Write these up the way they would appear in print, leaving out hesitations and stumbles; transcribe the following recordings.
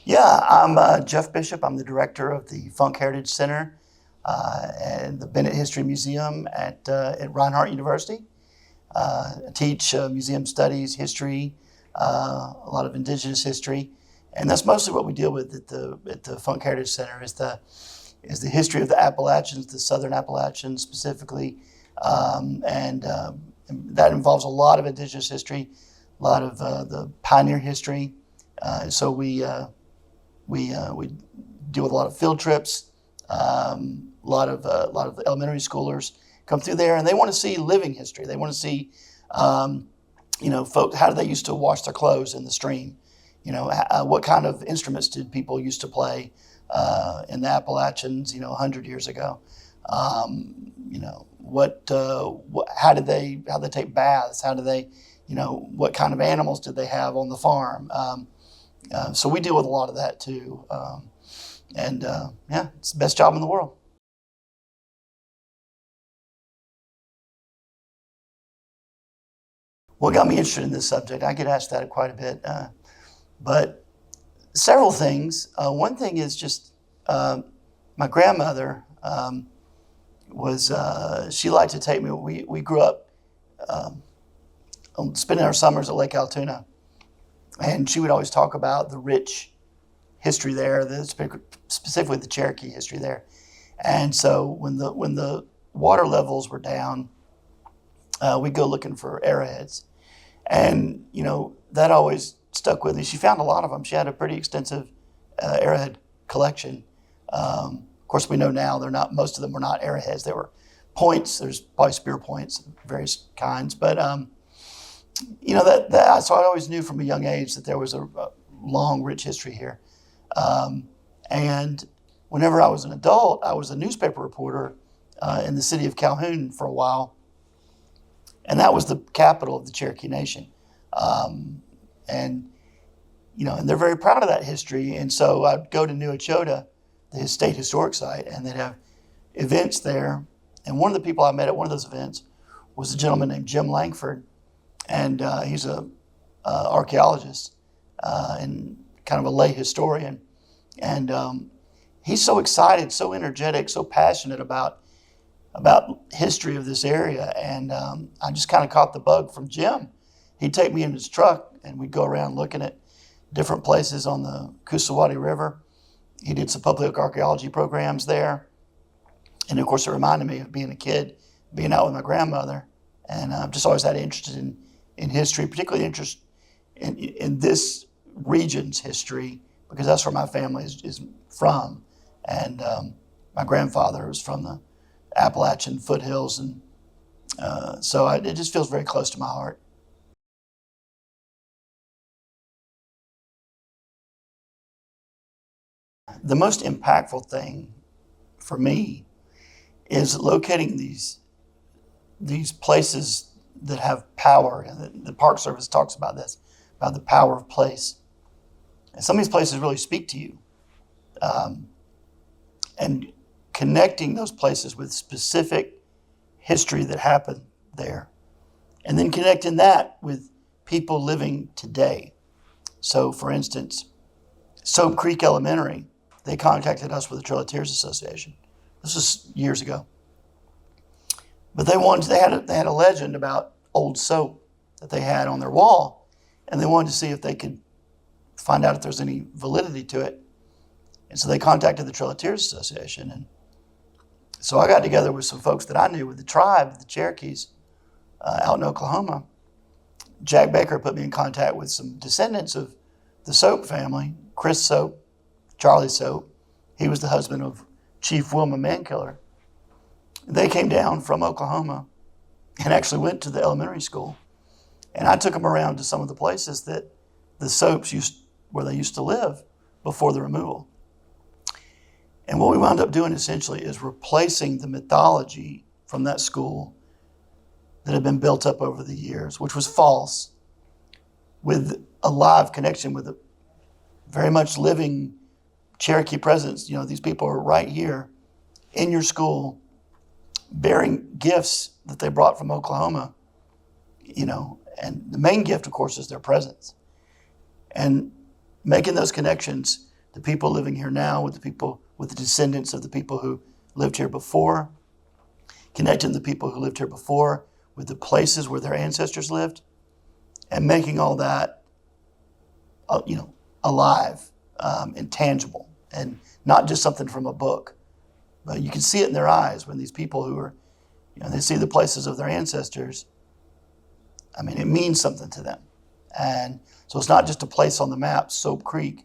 Yeah, I'm Jeff Bishop. I'm the director of the Funk Heritage Center and the Bennett History Museum at Reinhardt University. I teach museum studies, history, a lot of indigenous history, and that's mostly what we deal with at the Funk Heritage Center is the history of the Appalachians, the Southern Appalachians specifically, and that involves a lot of indigenous history, a lot of the pioneer history. So we deal with a lot of field trips. A lot of elementary schoolers come through there, and they want to see living history. They want to see, folks, how did they used to wash their clothes in the stream? What kind of instruments did people used to play in the Appalachians, 100 years ago? How did they take baths? How do they, what kind of animals did they have on the farm? So we deal with a lot of that too. It's the best job in the world. What got me interested in this subject? I get asked that quite a bit, but several things. One thing is just my grandmother she liked to take me. We grew up spending our summers at Lake Altoona, and she would always talk about the rich history there, specifically the Cherokee history there. And so when the water levels were down, we'd go looking for arrowheads. And, that always stuck with me. She found a lot of them. She had a pretty extensive arrowhead collection. Of course, we know now most of them were not arrowheads. They were points. There's probably spear points of various kinds. But, so I always knew from a young age that there was a long, rich history here. And whenever I was an adult, I was a newspaper reporter in the city of Calhoun for a while. And that was the capital of the Cherokee Nation. And they're very proud of that history. And so I'd go to New Echota, the state historic site, and they'd have events there. And one of the people I met at one of those events was a gentleman named Jim Langford. And he's an archaeologist and kind of a lay historian. And he's so excited, so energetic, so passionate about history of this area. And I just kind of caught the bug from Jim. He'd take me in his truck and we'd go around looking at different places on the Coosawattee River. He did some public archaeology programs there. And of course, it reminded me of being a kid, being out with my grandmother. And I've just always had interest in history, particularly interest in this region's history, because that's where my family is from. And my grandfather was from the Appalachian foothills, and so it just feels very close to my heart. The most impactful thing for me is locating these places that have power, and the Park Service talks about this, about the power of place. And some of these places really speak to you, and connecting those places with specific history that happened there, and then connecting that with people living today. So, for instance, Soap Creek Elementary, they contacted us with the Trail of Tears Association. This was years ago. But they had a legend about old soap that they had on their wall, and they wanted to see if they could find out if there's any validity to it. And so they contacted the Trail of Tears Association. And so I got together with some folks that I knew with the tribe, the Cherokees, out in Oklahoma. Jack Baker put me in contact with some descendants of the Soap family, Chris Soap, Charlie Soap. He was the husband of Chief Wilma Mankiller. They came down from Oklahoma and actually went to the elementary school. And I took them around to some of the places that the Soaps where they used to live before the removal. And what we wound up doing essentially is replacing the mythology from that school that had been built up over the years, which was false, with a live connection with a very much living Cherokee presence. These people are right here in your school, bearing gifts that they brought from Oklahoma, and the main gift, of course, is their presence. And making those connections the people living here now with the descendants of the people who lived here before, connecting the people who lived here before with the places where their ancestors lived, and making all that, alive and tangible, and not just something from a book. But you can see it in their eyes when these people who are, they see the places of their ancestors. I mean, it means something to them. And so it's not just a place on the map, Soap Creek.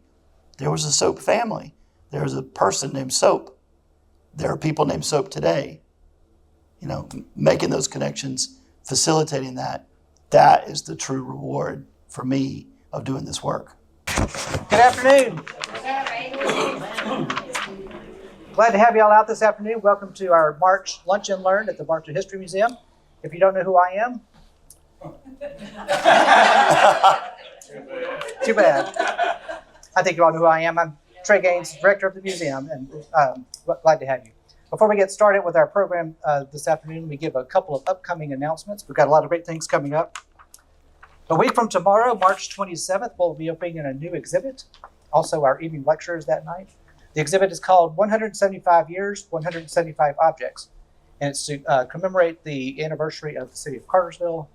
There was a Soap family. There was a person named Soap. There are people named Soap today. Making those connections, facilitating that is the true reward for me of doing this work. Good afternoon. Glad to have you all out this afternoon. Welcome to our March Lunch and Learn at the Bartow History Museum. If you don't know who I am, too bad. I think you all know who I am. I'm Trey Gaines, director of the museum, and glad to have you. Before we get started with our program this afternoon, we give a couple of upcoming announcements. We've got a lot of great things coming up. A week from tomorrow, March 27th, we'll be opening a new exhibit. Also, our evening lectures that night. The exhibit is called 175 Years, 175 Objects. And it's to commemorate the anniversary of the city of Cartersville,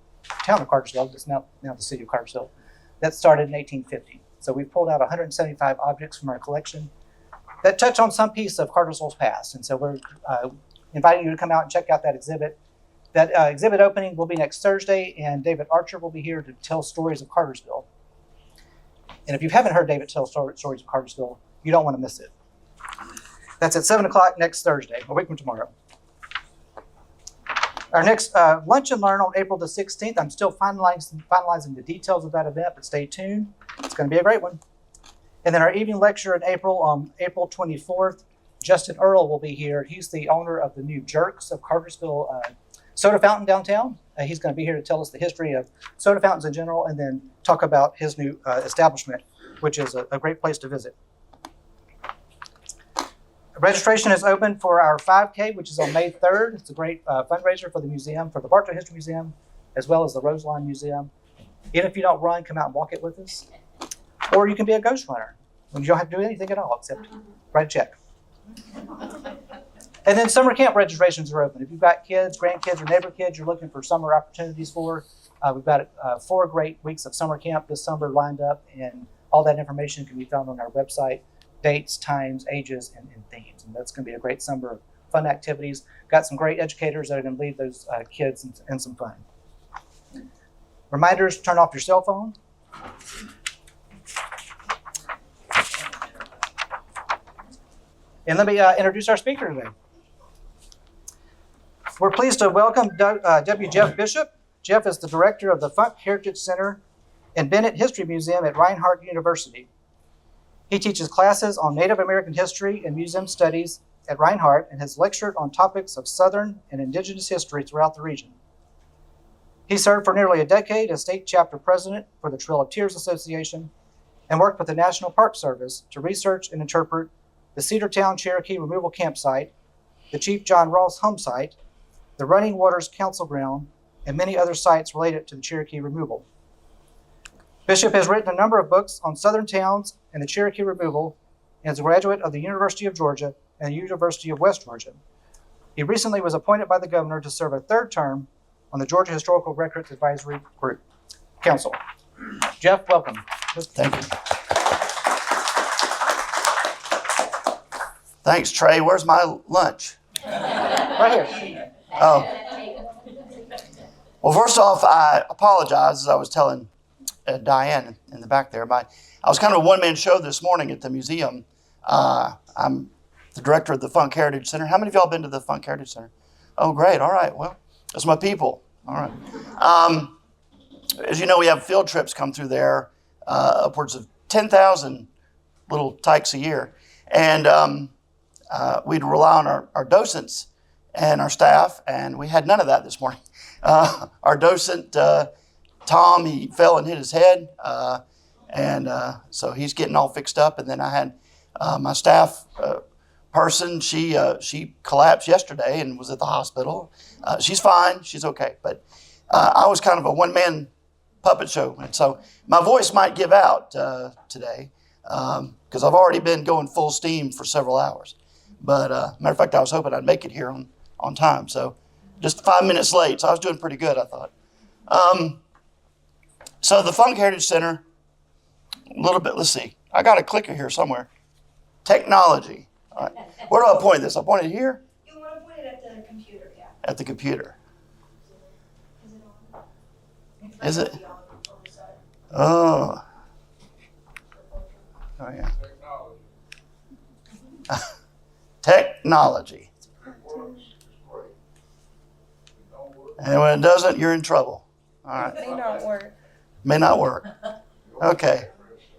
town of Cartersville, it's now the city of Cartersville. That started in 1850. So we pulled out 175 objects from our collection that touch on some piece of Cartersville's past. And so we're inviting you to come out and check out that exhibit. That exhibit opening will be next Thursday, and David Archer will be here to tell stories of Cartersville. And if you haven't heard David tell stories of Cartersville, you don't want to miss it. That's at 7 o'clock next Thursday, a week from tomorrow. Our next Lunch and Learn on April the 16th. I'm still finalizing the details of that event, but stay tuned. It's going to be a great one. And then our evening lecture in April, on April 24th, Justin Earl will be here. He's the owner of the new Jerks of Cartersville soda fountain downtown. He's going to be here to tell us the history of soda fountains in general, and then talk about his new establishment, which is a great place to visit. Registration is open for our 5K, which is on May 3rd. It's a great fundraiser for the museum, for the Bartow History Museum, as well as the Roseline Museum. Even if you don't run, come out and walk it with us. Or you can be a ghost runner, when you don't have to do anything at all except write a check. And then summer camp registrations are open. If you've got kids, grandkids, or neighbor kids you're looking for summer opportunities for, we've got 4 great weeks of summer camp this summer lined up, and all that information can be found on our website. Dates, times, ages, and themes. And that's going to be a great summer of fun activities. Got some great educators that are going to lead those kids in some fun. Reminders, turn off your cell phone. And let me introduce our speaker today. We're pleased to welcome W. Jeff Bishop. Jeff is the director of the Funk Heritage Center and Bennett History Museum at Reinhardt University. He teaches classes on Native American history and museum studies at Reinhardt and has lectured on topics of Southern and Indigenous history throughout the region. He served for nearly a decade as state chapter president for the Trail of Tears Association and worked with the National Park Service to research and interpret the Cedartown Cherokee Removal Campsite, the Chief John Ross Home Site, the Running Waters Council Ground, and many other sites related to the Cherokee removal. Bishop has written a number of books on Southern towns and the Cherokee removal, and is a graduate of the University of Georgia and the University of West Georgia. He recently was appointed by the governor to serve a 3rd term on the Georgia Historical Records Advisory Group Council. Jeff, welcome. Thank you. Thanks, Trey. Where's my lunch? Right here. Oh. Well, first off, I apologize, as I was telling Diane in the back there. I was kind of a one-man show this morning at the museum. I'm the director of the Funk Heritage Center. How many of y'all been to the Funk Heritage Center? Oh, great. All right. Well, that's my people. All right. As you know, we have field trips come through there, upwards of 10,000 little tykes a year. And we'd rely on our docents and our staff, and we had none of that this morning. Our docent, Tom, he fell and hit his head, and so he's getting all fixed up. And then I had my staff person, she collapsed yesterday and was at the hospital. She's fine, she's okay, but I was kind of a one-man puppet show, and so my voice might give out today. because I've already been going full steam for several hours. But matter of fact, I was hoping I'd make it here on time. So just 5 minutes late. So I was doing pretty good, I thought. So the Funk Heritage Center, a little bit, let's see. I got a clicker here somewhere. Technology. All right. Where do I point this? I point it here? You want to point it at the computer, yeah. At the computer. Is it on? Is it? Might be on the side. Oh. Oh, yeah. Technology. And when it doesn't, you're in trouble. All right. It may not work. May not work. Okay.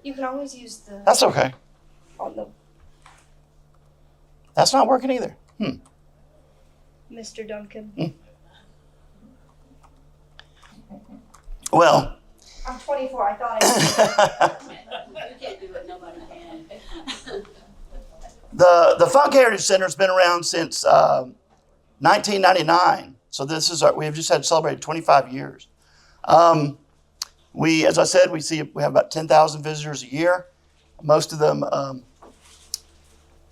You can always use the That's okay. on the That's not working either. Mr. Duncan. Well, I'm 24. I thought I You can't do it, nobody can. the Funk Heritage Center has been around since 1999. So we have just had celebrated 25 years. As I said, we have about 10,000 visitors a year. Most of them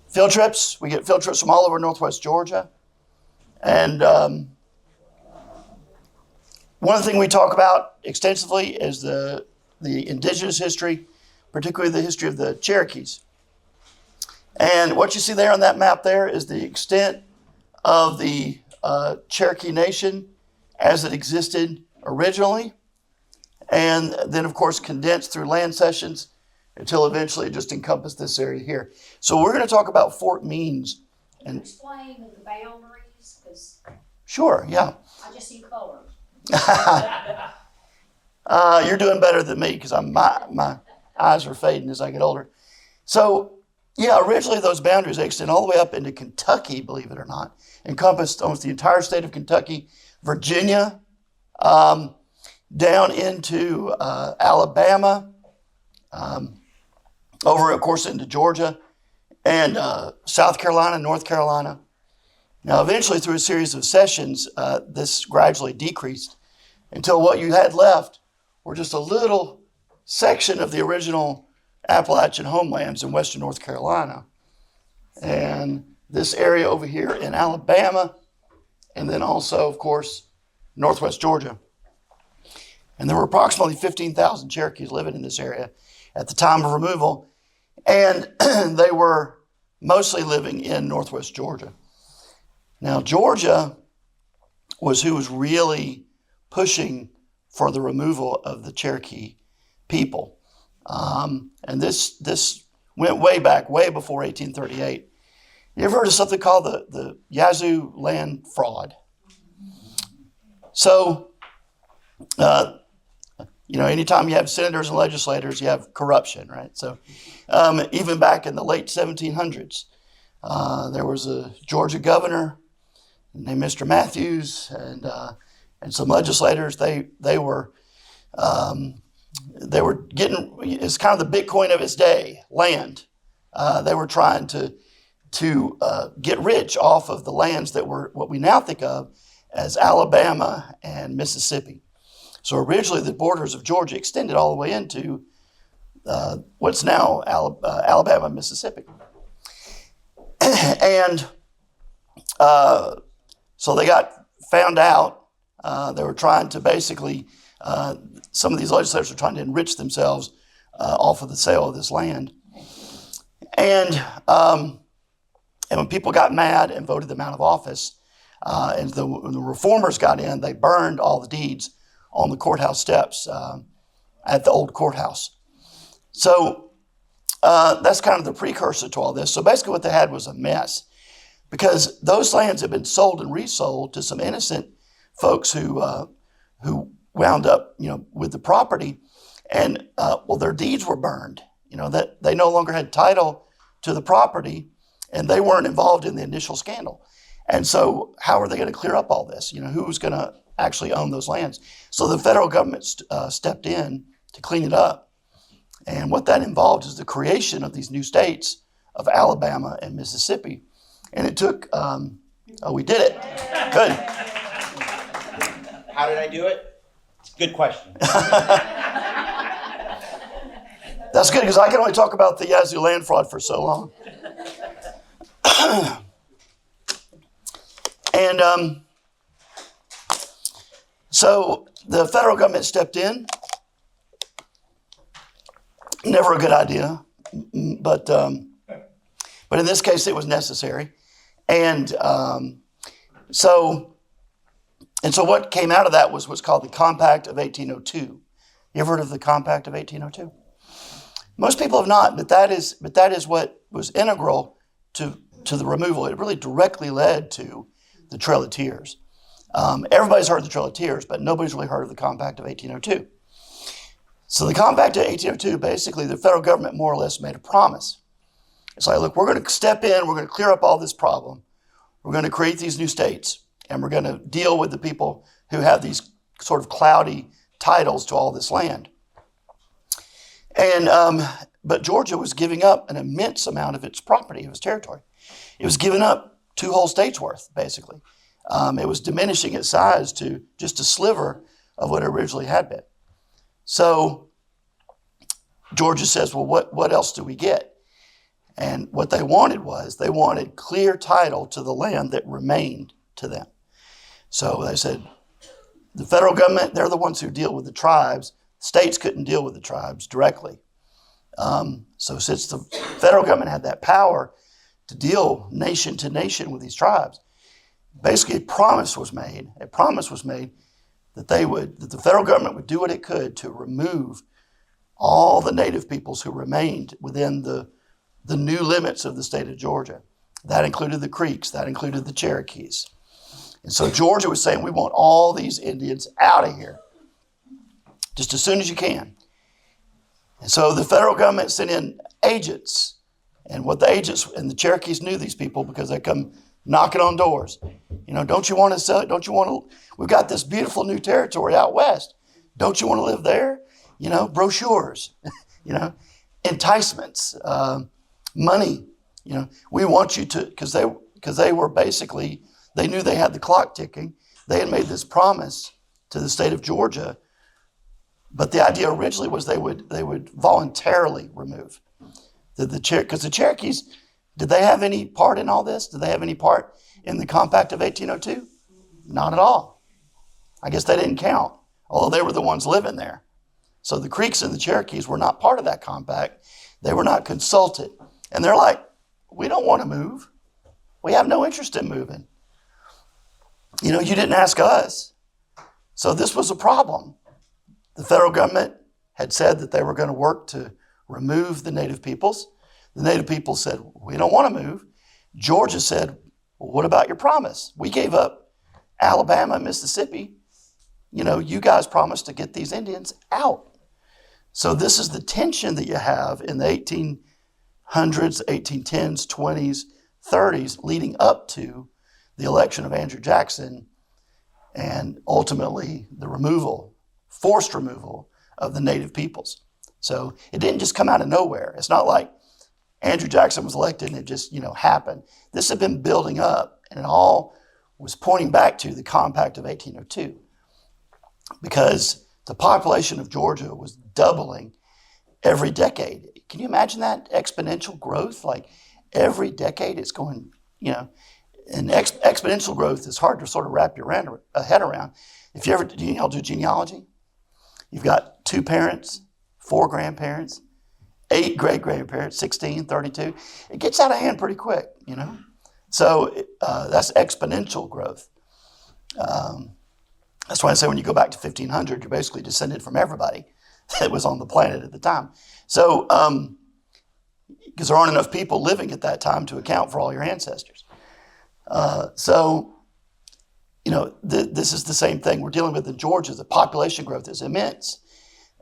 field trips. We get field trips from all over Northwest Georgia. And one of the things we talk about extensively is the indigenous history, particularly the history of the Cherokees. And what you see there on that map there is the extent of the Cherokee Nation as it existed originally, and then, of course, condensed through land cessions until eventually it just encompassed this area here. So we're going to talk about Fort Means. Can you explain the boundaries? Because Sure, yeah. I just see colors. You're doing better than me because my eyes are fading as I get older. So, yeah, originally those boundaries extend all the way up into Kentucky, believe it or not. Encompassed almost the entire state of Kentucky, Virginia, down into Alabama, over, of course, into Georgia, and South Carolina, North Carolina. Now, eventually, through a series of sessions, this gradually decreased until what you had left were just a little section of the original Appalachian homelands in western North Carolina. And this area over here in Alabama, and then also, of course, Northwest Georgia. And there were approximately 15,000 Cherokees living in this area at the time of removal, and they were mostly living in Northwest Georgia. Now, Georgia was who was really pushing for the removal of the Cherokee people. And this went way back, way before 1838. You ever heard of something called the Yazoo land fraud? So, anytime you have senators and legislators, you have corruption, right? So, even back in the late 1700s, there was a Georgia governor named Mr. Matthews, and some legislators. They were getting, it's kind of the Bitcoin of its day, land. They were trying to get rich off of the lands that were what we now think of as Alabama and Mississippi. So originally the borders of Georgia extended all the way into what's now Alabama and Mississippi. And so they got found out. They were trying to basically, some of these legislators were trying to enrich themselves off of the sale of this land. And when people got mad and voted them out of office, and when the reformers got in, they burned all the deeds on the courthouse steps at the old courthouse. So that's kind of the precursor to all this. So basically what they had was a mess, because those lands had been sold and resold to some innocent folks who wound up, with the property, and their deeds were burned. That they no longer had title to the property, and they weren't involved in the initial scandal. And so, how are they going to clear up all this? Who was going to actually own those lands? So the federal government stepped in to clean it up, and what that involved is the creation of these new states of Alabama and Mississippi. And it took. We did it. Good. How did I do it? Good question. That's good because I can only talk about the Yazoo land fraud for so long. And so the federal government stepped in. Never a good idea, but in this case it was necessary. And so what came out of that was what's called the Compact of 1802. You ever heard of the Compact of 1802? Most people have not, but that is what was integral to the removal. It really directly led to the Trail of Tears. Everybody's heard of the Trail of Tears, but nobody's really heard of the Compact of 1802. So the Compact of 1802, basically the federal government more or less made a promise. It's like, look, we're going to step in, we're going to clear up all this problem. We're going to create these new states, and we're going to deal with the people who have these sort of cloudy titles to all this land. And but Georgia was giving up an immense amount of its property, of its territory. It was giving up 2 whole states worth, basically. It was diminishing its size to just a sliver of what it originally had been. So Georgia says, well, what else do we get? And what they wanted clear title to the land that remained to them. So they said, the federal government, they're the ones who deal with the tribes. States couldn't deal with the tribes directly. So since the federal government had that power to deal nation to nation with these tribes, basically a promise was made that that the federal government would do what it could to remove all the native peoples who remained within the new limits of the state of Georgia. That included the Creeks, that included the Cherokees. And so Georgia was saying, we want all these Indians out of here, just as soon as you can. And so the federal government sent in agents, and what the agents and the Cherokees knew these people because they come knocking on doors. Don't you want to sell it? Don't you want to? We've got this beautiful new territory out west. Don't you want to live there? Brochures, enticements, money. We want you to, because they were basically, they knew they had the clock ticking. They had made this promise to the state of Georgia, but the idea originally was they would voluntarily remove because the Cherokees, did they have any part in all this? Did they have any part in the Compact of 1802? Not at all. I guess they didn't count, although they were the ones living there. So the Creeks and the Cherokees were not part of that compact. They were not consulted. And they're like, we don't want to move. We have no interest in moving. You didn't ask us. So this was a problem. The federal government had said that they were going to work to remove the native peoples. The native people said, we don't want to move. Georgia said, well, what about your promise? We gave up Alabama and Mississippi. You guys promised to get these Indians out. So this is the tension that you have in the 1800s, 1810s, 20s, 30s, leading up to the election of Andrew Jackson and ultimately the forced removal of the native peoples. So it didn't just come out of nowhere. It's not like Andrew Jackson was elected and it just, happened. This had been building up, and it all was pointing back to the Compact of 1802 because the population of Georgia was doubling every decade. Can you imagine that exponential growth? Like every decade it's going, and exponential growth is hard to sort of wrap your head around. If you ever do genealogy, you've got 2 parents, 4 grandparents, 8 great-grandparents, 16, 32. It gets out of hand pretty quick, So that's exponential growth. That's why I say when you go back to 1500, you're basically descended from everybody that was on the planet at the time. So, because there aren't enough people living at that time to account for all your ancestors. This is the same thing we're dealing with in Georgia. The population growth is immense.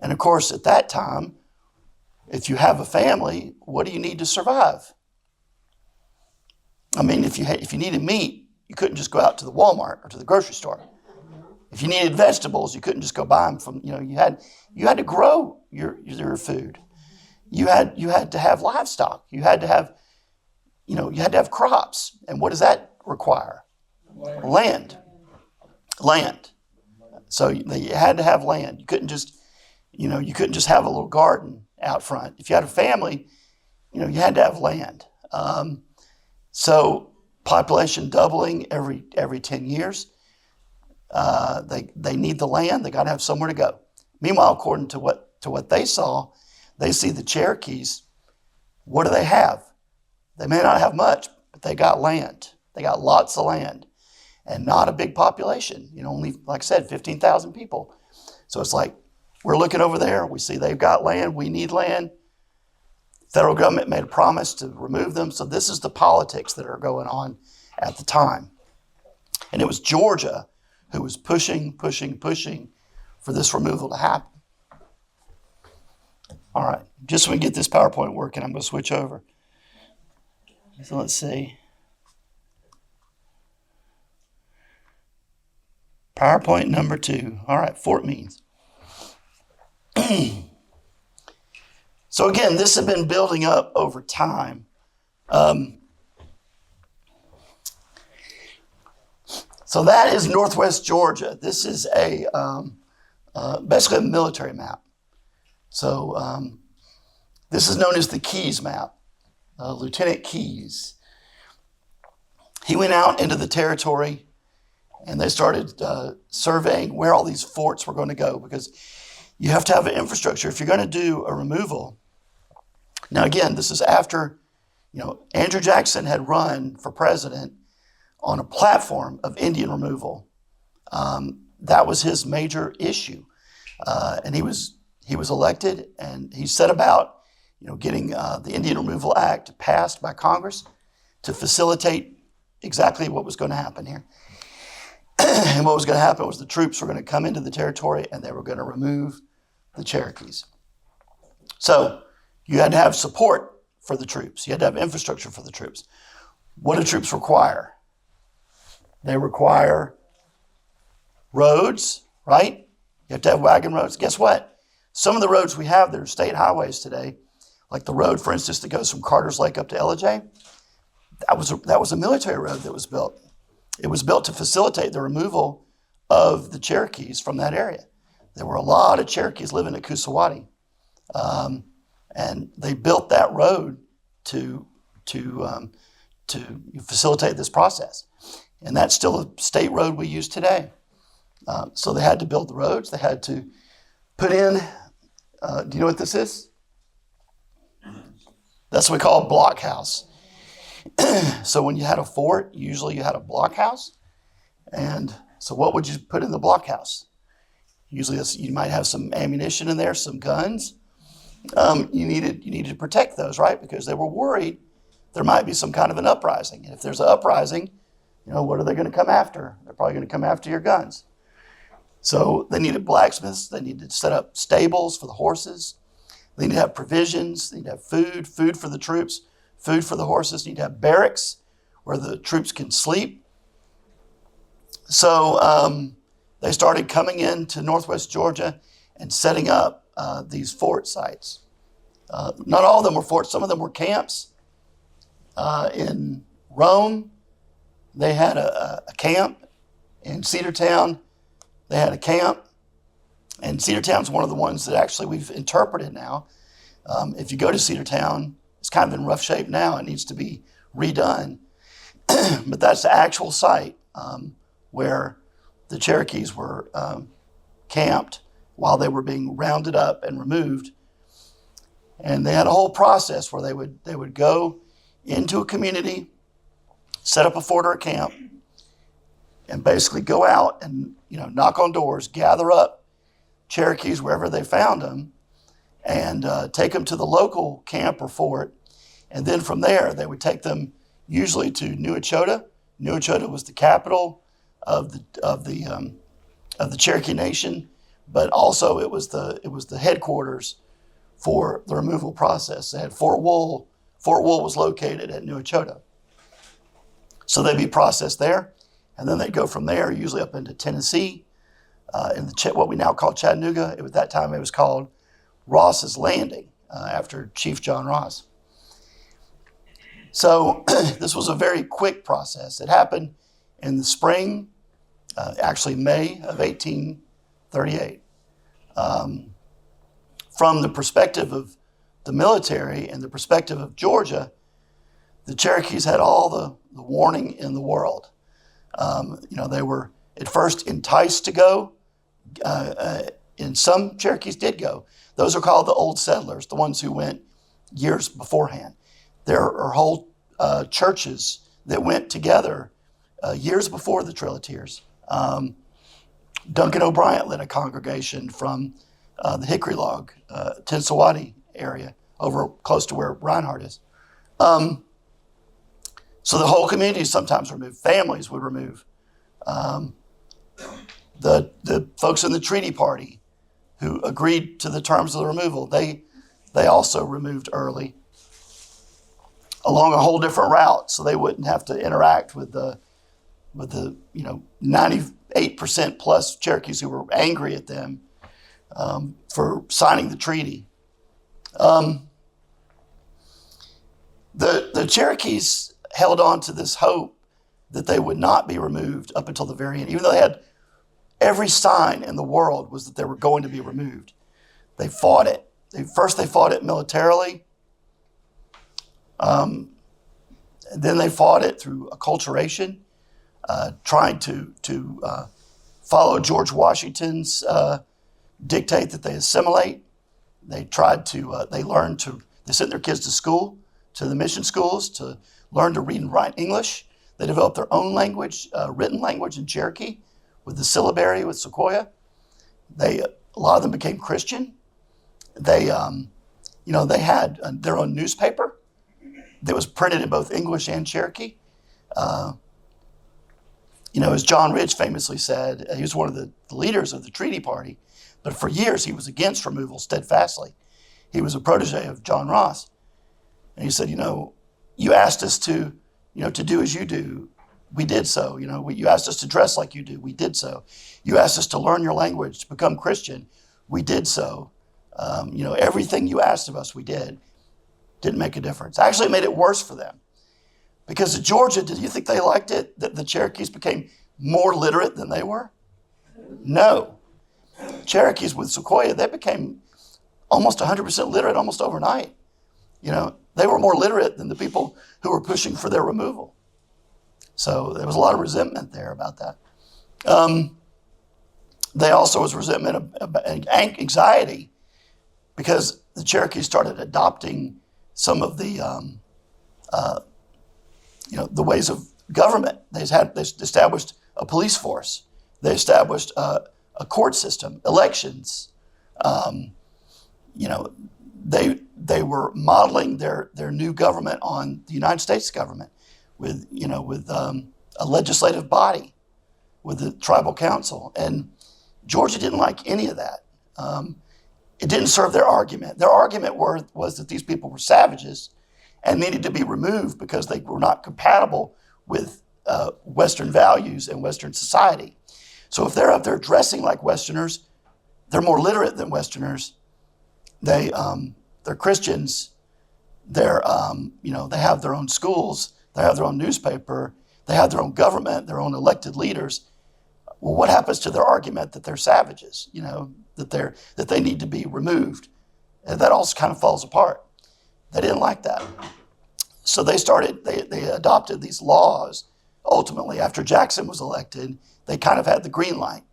And of course, at that time, if you have a family, what do you need to survive? I mean, if you needed meat, you couldn't just go out to the Walmart or to the grocery store. If you needed vegetables, you couldn't just go buy them from, you had to grow your food. You had to have livestock. You had to have crops. And what does that require? Land. So you had to have land. You couldn't just have a little garden out front. If you had a family, you had to have land. So population doubling every 10 years. They need the land. They got to have somewhere to go. Meanwhile, according to what they saw, they see the Cherokees. What do they have? They may not have much, but they got land. They got lots of land and not a big population. Only, like I said, 15,000 people. So it's like, we're looking over there. We see they've got land. We need land. Federal government made a promise to remove them. So this is the politics that are going on at the time. And it was Georgia who was pushing for this removal to happen. All right, just so we get this PowerPoint working, I'm going to switch over. So let's see. PowerPoint number 2. All right, Fort Means. So again, this has been building up over time. So that is Northwest Georgia. This is basically a military map. So this is known as the Keyes map. Lieutenant Keyes. He went out into the territory and they started surveying where all these forts were going to go, because you have to have an infrastructure. If you're going to do a removal, now again, this is after, Andrew Jackson had run for president on a platform of Indian removal. That was his major issue. And he was elected, and he set about, getting the Indian Removal Act passed by Congress to facilitate exactly what was going to happen here. And what was going to happen was the troops were going to come into the territory and they were going to remove the Cherokees. So you had to have support for the troops. You had to have infrastructure for the troops. What do troops require? They require roads, right? You have to have wagon roads. Guess what? Some of the roads we have that are state highways today, like the road, for instance, that goes from Carter's Lake up to Ellijay, that was a military road that was built. It was built to facilitate the removal of the Cherokees from that area. There were a lot of Cherokees living at Kusawati, and they built that road to facilitate this process. And that's still a state road we use today. So they had to build the roads. They had to put in, do you know what this is? That's what we call a blockhouse. So when you had a fort, usually you had a blockhouse. And so what would you put in the blockhouse? Usually you might have some ammunition in there, some guns. You needed to protect those, right? Because they were worried there might be some kind of an uprising. And if there's an uprising, what are they going to come after? They're probably going to come after your guns. So they needed blacksmiths. They needed to set up stables for the horses. They need to have provisions. They need to have food for the troops, food for the horses. They need to have barracks where the troops can sleep. So they started coming into Northwest Georgia and setting up these fort sites. Not all of them were forts. Some of them were camps. In Rome, they had a camp. In Cedartown, they had a camp. And Cedartown's one of the ones that actually we've interpreted now. If you go to Cedartown, it's kind of in rough shape now. It needs to be redone. But that's the actual site where the Cherokees were camped while they were being rounded up and removed. And they had a whole process where they would go into a community, set up a fort or a camp, and basically go out and knock on doors, gather up Cherokees wherever they found them, and take them to the local camp or fort. And then from there, they would take them usually to New Echota. New Echota was the capital of the Cherokee Nation, but also it was the headquarters for the removal process. They had Fort Wool. Fort Wool was located at New Echota. So they'd be processed there, and then they'd go from there, usually up into Tennessee, in what we now call Chattanooga. At that time, it was called Ross's Landing, after Chief John Ross. So this was a very quick process. It happened in the spring, actually May of 1838. From the perspective the military and the perspective of Georgia, the Cherokees had all the warning in the world. They were at first enticed to go, and some Cherokees did go. Those are called the old settlers, the ones who went years beforehand. There are whole churches that went together years before the Trail of Tears. Duncan O'Brien led a congregation from the Hickory Log, Tinsawati area, over close to where Reinhardt is. So the whole community sometimes removed. Families would remove. The folks in the treaty party who agreed to the terms of the removal, they also removed early along a whole different route, so they wouldn't have to interact with the 98% plus Cherokees who were angry at them for signing the treaty. The Cherokees held on to this hope that they would not be removed up until the very end, even though they had every sign in the world was that they were going to be removed. They fought it. First they fought it militarily. And then they fought it through acculturation, trying to follow George Washington's dictate that they assimilate. They tried to, they sent their kids to school, to the mission schools, to learn to read and write English. They developed their own language, written language in Cherokee, with the syllabary with Sequoia. A lot of them became Christian. They had their own newspaper that was printed in both English and Cherokee. As John Ridge famously said, he was one of the leaders of the treaty party, but for years he was against removal steadfastly. He was a protege of John Ross. And he said, you asked us to do as you do. We did so. You asked us to dress like you do. We did so. You asked us to learn your language, to become Christian. We did so. Everything you asked of us, we did. Didn't make a difference. Actually, it made it worse for them. Because in Georgia, did you think they liked it that the Cherokees became more literate than they were? No. Cherokees with Sequoia, they became almost 100% literate almost overnight. They were more literate than the people who were pushing for their removal. So there was a lot of resentment there about that. There also was resentment and anxiety because the Cherokees started adopting some of the ways of government. They established a police force. They established a court system, elections. They were modeling their new government on the United States government with a legislative body, with the tribal council. And Georgia didn't like any of that. It didn't serve their argument. Their argument was that these people were savages and needed to be removed because they were not compatible with Western values and Western society. So if they're up there dressing like Westerners, they're more literate than Westerners. They're Christians. They have their own schools. They have their own newspaper. They have their own government, their own elected leaders. Well, what happens to their argument that they're savages? That they need to be removed? And that all kind of falls apart. They didn't like that. So they adopted these laws. Ultimately, after Jackson was elected, they kind of had the green light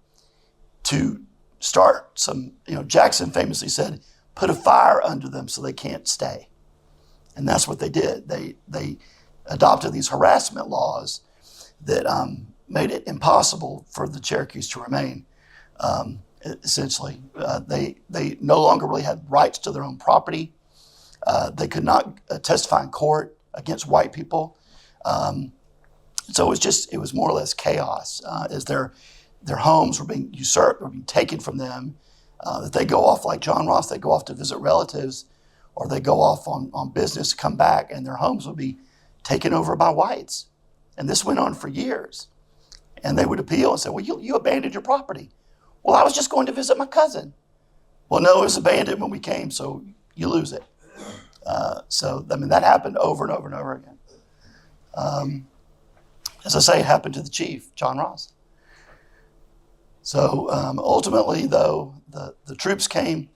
to start some, Jackson famously said, put a fire under them so they can't stay. And that's what they did. They adopted these harassment laws that made it impossible for the Cherokees to remain. Essentially, they no longer really had rights to their own property. They could not testify in court against white people. So it was more or less chaos as their homes were being usurped or being taken from them. That they go off like John Ross, they go off to visit relatives, or they go off on business, come back, and their homes would be taken over by whites. And this went on for years. And they would appeal and say, well, you abandoned your property. Well, I was just going to visit my cousin. Well, no, it was abandoned when we came, so you lose it. That happened over and over and over again. As I say, it happened to the chief, John Ross. So ultimately, though, the troops came.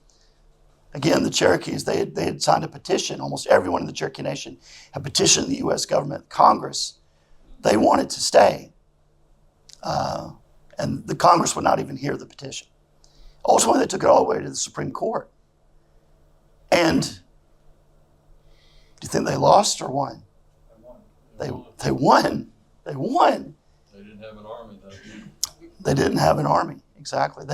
Again, the Cherokees, they had signed a petition. Almost everyone in the Cherokee Nation had petitioned the U.S. government, Congress. They wanted to stay. And the Congress would not even hear the petition. Ultimately, they took it all the way to the Supreme Court. And do you think they lost or won? They won. They won. They didn't have an army, though. They didn't have an army. Exactly.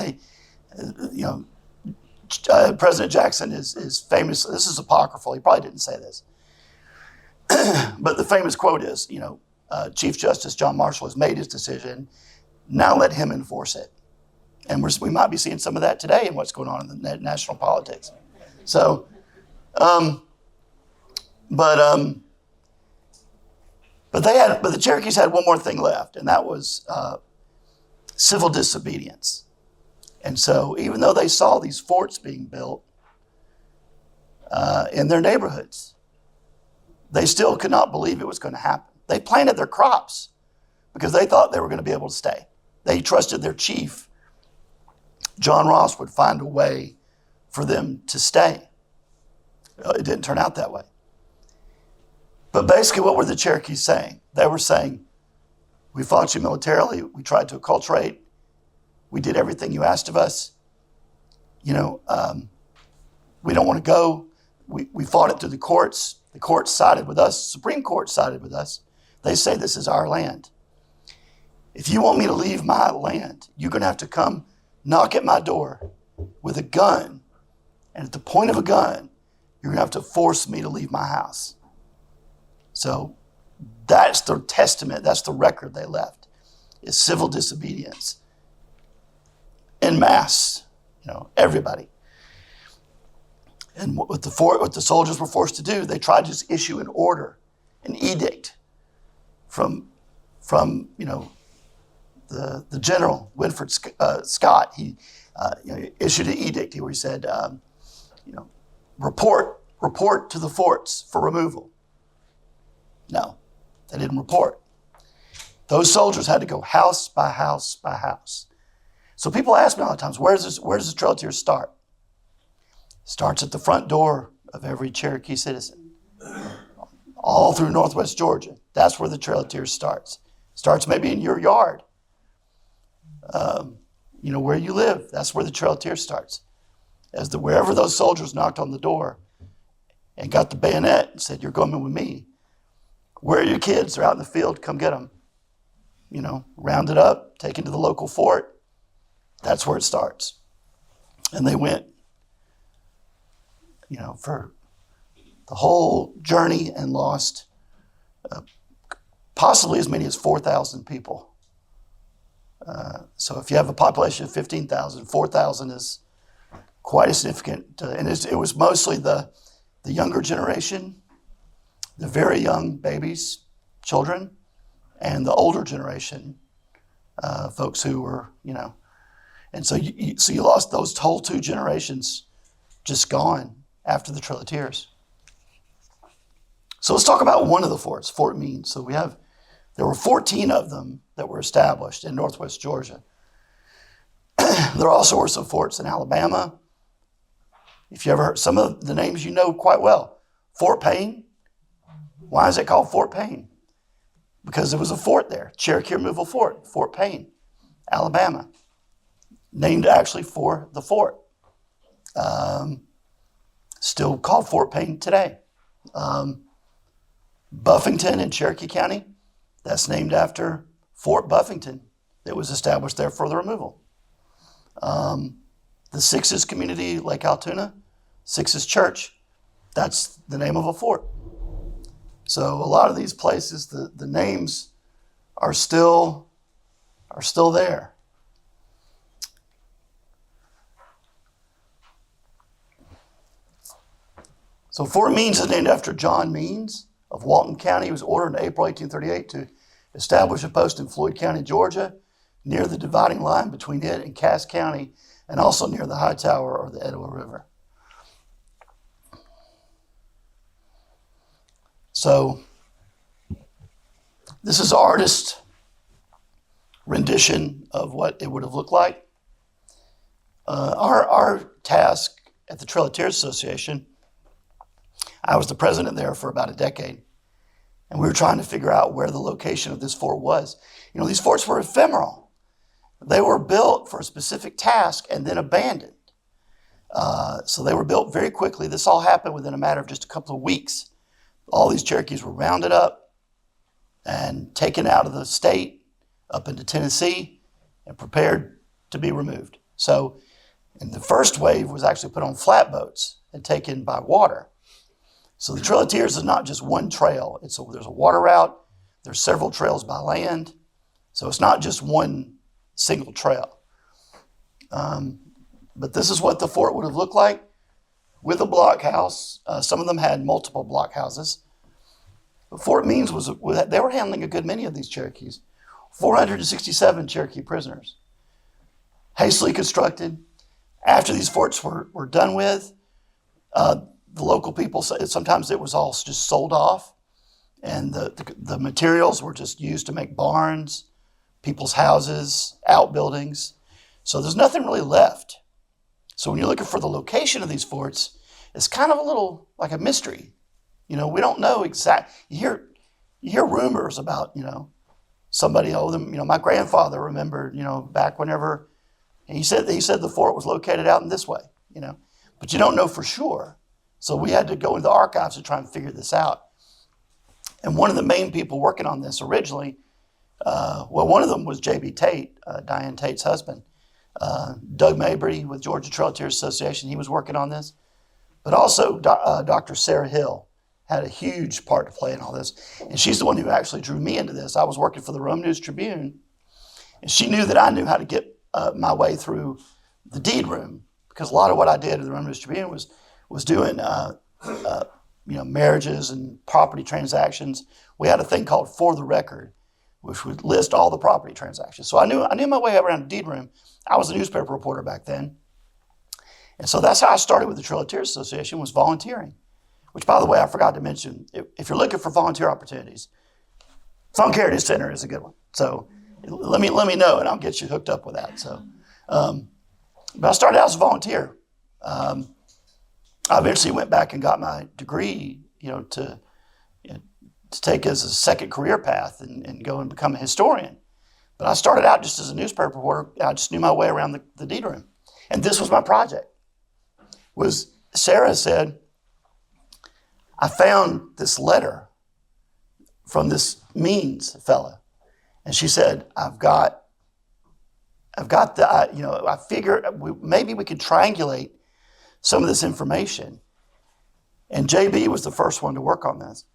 President Jackson is famous. This is apocryphal. He probably didn't say this. But the famous quote is, Chief Justice John Marshall has made his decision. Now let him enforce it. And we might be seeing some of that today in what's going on in the national politics. So, but the Cherokees had one more thing left, and that was civil disobedience. And so, even though they saw these forts being built in their neighborhoods, they still could not believe it was going to happen. They planted their crops because they thought they were going to be able to stay. They trusted their chief, John Ross, would find a way for them to stay. It didn't turn out that way. But basically, what were the Cherokees saying? They were saying, we fought you militarily. We tried to acculturate. We did everything you asked of us. We don't want to go. We fought it through the courts. The courts sided with us. Supreme Court sided with us. They say this is our land. If you want me to leave my land, you're going to have to come knock at my door with a gun. And at the point of a gun, you're going to have to force me to leave my house. So that's the testament. That's the record they left, is civil disobedience. En masse, everybody. And what the soldiers were forced to do, they tried to just issue an order, an edict from the general, Winfred Scott. He issued an edict where he said, report to the forts for removal. No, they didn't report. Those soldiers had to go house by house by house. So people ask me all the times, where does the Trail of Tears start? It starts at the front door of every Cherokee citizen, all through Northwest Georgia. That's where the Trail of Tears starts. Starts maybe in your yard, where you live. That's where the Trail of Tears starts. Wherever those soldiers knocked on the door and got the bayonet and said, "You're coming with me. Where are your kids? They're out in the field. Come get them." Rounded up, taken to the local fort. That's where it starts. And they went, for the whole journey and lost possibly as many as 4,000 people. So if you have a population of 15,000, 4,000 is quite a significant, and it was mostly the younger generation, the very young babies, children, and the older generation, folks who were, and so you lost those whole two generations just gone after the Trail of Tears. So let's talk about one of the forts, Fort Meade. So there were 14 of them that were established in Northwest Georgia. There also were some forts in Alabama. If you ever heard some of the names you know quite well. Fort Payne. Why is it called Fort Payne? Because there was a fort there, Cherokee Removal Fort, Fort Payne, Alabama, named actually for the fort. Still called Fort Payne today. Buffington in Cherokee County, that's named after Fort Buffington that was established there for the removal. The Sixes community, Lake Altoona, Sixes Church, that's the name of a fort. So a lot of these places, the names are still there. So Fort Means is named after John Means of Walton County. He was ordered in April 1838 to establish a post in Floyd County, Georgia, near the dividing line between it and Cass County, and also near the High Tower or the Etowah River. So this is artist rendition of what it would have looked like. Our task at the Trail of Tears Association. I was the president there for about a decade, and we were trying to figure out where the location of this fort was. You know, these forts were ephemeral. They were built for a specific task and then abandoned. So they were built very quickly. This all happened within a matter of just a couple of weeks. All these Cherokees were rounded up and taken out of the state up into Tennessee and prepared to be removed. So, and the first wave was actually put on flatboats and taken by water. So the Trail of Tears is not just one trail. There's a water route. There's several trails by land. So it's not just one single trail. But this is what the fort would have looked like with a blockhouse. Some of them had multiple blockhouses. But Fort Means they were handling a good many of these Cherokees. 467 Cherokee prisoners. Hastily constructed. After these forts were done with, the local people, sometimes it was all just sold off, and the materials were just used to make barns, people's houses, outbuildings. So there's nothing really left. So when you're looking for the location of these forts, it's kind of a little like a mystery. You know, we don't know exact. You hear rumors about, somebody, my grandfather remembered, back whenever he said the fort was located out in this way, but you don't know for sure. So we had to go into the archives to try and figure this out. And one of the main people working on this originally, one of them was J.B. Tate, Diane Tate's husband. Doug Mabry with Georgia Trail of Tears Association, he was working on this. But also Dr. Sarah Hill had a huge part to play in all this. And she's the one who actually drew me into this. I was working for the Rome News-Tribune, and she knew that I knew how to get my way through the deed room, because a lot of what I did in the Rome News-Tribune was doing marriages and property transactions. We had a thing called For the Record, which would list all the property transactions. So I knew my way around the deed room. I was a newspaper reporter back then. And so that's how I started with the Trail of Tears Association, was volunteering. Which, by the way, I forgot to mention, if you're looking for volunteer opportunities, Funk Heritage Center is a good one. So let me know, and I'll get you hooked up with that. So, but I started out as a volunteer. I eventually went back and got my degree, to take as a second career path and go and become a historian. But I started out just as a newspaper reporter. I just knew my way around the deed room. And this was my project. Sarah said, I found this letter from this Means fella. And she said, I figure maybe we could triangulate some of this information. And JB was the first one to work on this.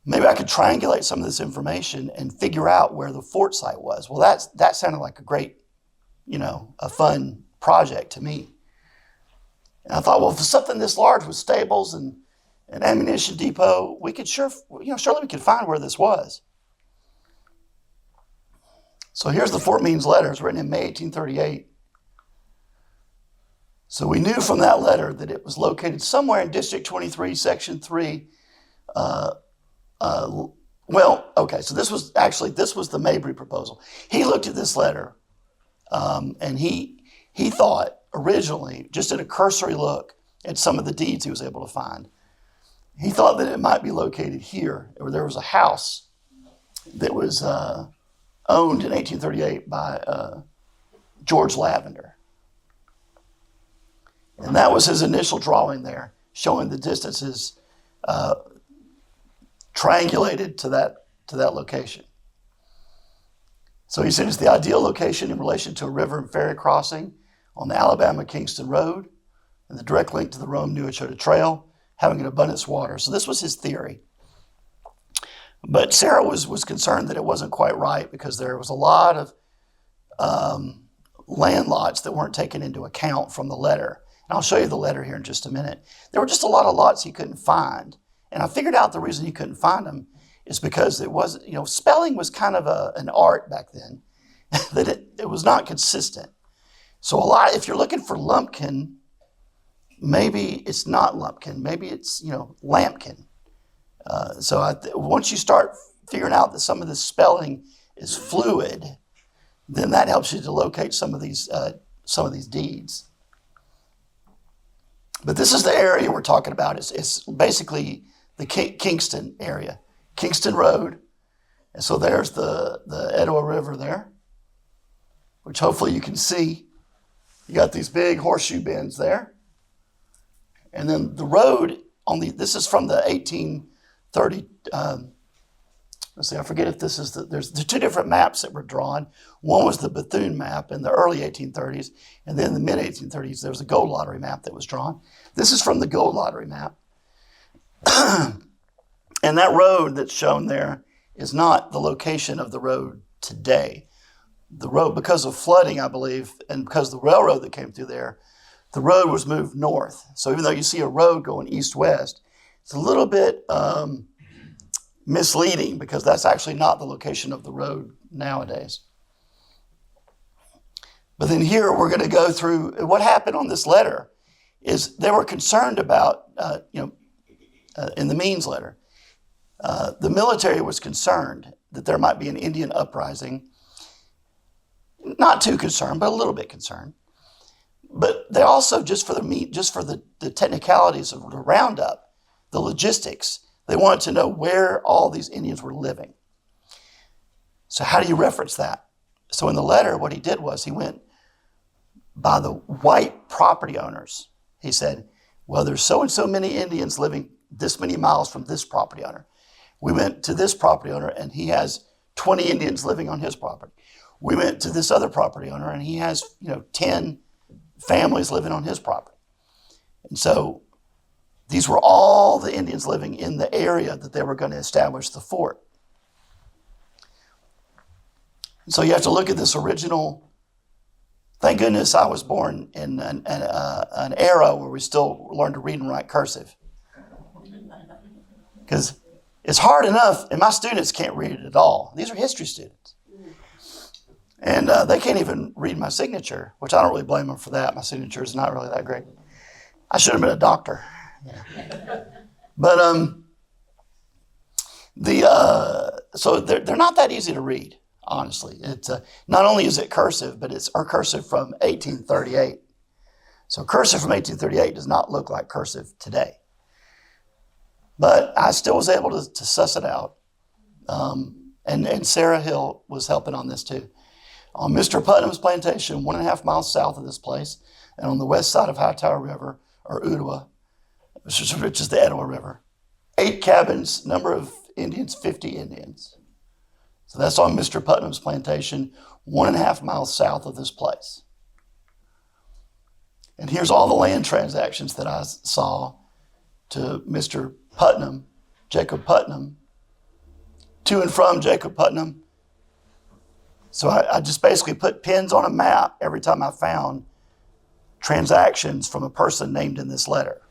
Maybe I could triangulate some of this information and figure out where the fort site was. Well, that sounded like a great, a fun project to me. And I thought, well, for something this large with stables and an ammunition depot, we could surely we could find where this was. So here's the Fort Means letter. It's written in May 1838. So we knew from that letter that it was located somewhere in District 23, Section 3. So this was the Mabry proposal. He looked at this letter, and he thought originally, just at a cursory look at some of the deeds he was able to find, he thought that it might be located here, where there was a house that was owned in 1838 by George Lavender. And that was his initial drawing there, showing the distances triangulated to that location. So he said it's the ideal location in relation to a river and ferry crossing on the Alabama-Kingston Road and the direct link to the Rome-Newachota Trail, having an abundance of water. So this was his theory. But Sarah was concerned that it wasn't quite right because there was a lot of land lots that weren't taken into account from the letter. And I'll show you the letter here in just a minute. There were just a lot of lots he couldn't find. And I figured out the reason he couldn't find them is because it wasn't, spelling was kind of an art back then, that it was not consistent. So if you're looking for Lumpkin, maybe it's not Lumpkin, maybe it's, Lampkin. Once you start figuring out that some of the spelling is fluid, then that helps you to locate some of these deeds. But this is the area we're talking about. It's basically the Kingston area, Kingston Road. And so there's the Etowah River there, which hopefully you can see. You got these big horseshoe bends there. And then the road this is from the 1830, let's see, I forget if this is there's two different maps that were drawn. One was the Bethune map in the early 1830s, and then in the mid 1830s, there was a gold lottery map that was drawn. This is from the gold lottery map. And that road that's shown there is not the location of the road today. The road, because of flooding, I believe, and because of the railroad that came through there, the road was moved north. So even though you see a road going east-west, it's a little bit misleading because that's actually not the location of the road nowadays. But then here we're going to go through what happened on this letter is they were concerned about, in the Means letter, the military was concerned that there might be an Indian uprising. Not too concerned, but a little bit concerned. But they also, just for the technicalities of the roundup, the logistics, they wanted to know where all these Indians were living. So how do you reference that? So in the letter, what he did was he went by the white property owners. He said, well, there's so and so many Indians living this many miles from this property owner. We went to this property owner and he has 20 Indians living on his property. We went to this other property owner and he has, 10 families living on his property. And so these were all the Indians living in the area that they were going to establish the fort. And so you have to look at this original. Thank goodness I was born in an era where we still learn to read and write cursive. Because it's hard enough, and my students can't read it at all. These are history students. And they can't even read my signature, which I don't really blame them for that. My signature is not really that great. I should have been a doctor. Yeah. But so they're not that easy to read, honestly. It's not only is it cursive, but it's our cursive from 1838. So cursive from 1838 does not look like cursive today. But I still was able to suss it out. And Sarah Hill was helping on this too. On Mr. Putnam's plantation, 1.5 miles south of this place, and on the west side of Hightower River, or Ottawa, which is the Etowah River. 8 cabins, number of Indians, 50 Indians. So that's on Mr. Putnam's plantation, 1.5 miles south of this place. And here's all the land transactions that I saw to Mr. Putnam, Jacob Putnam, to and from Jacob Putnam. So I just basically put pins on a map every time I found transactions from a person named in this letter.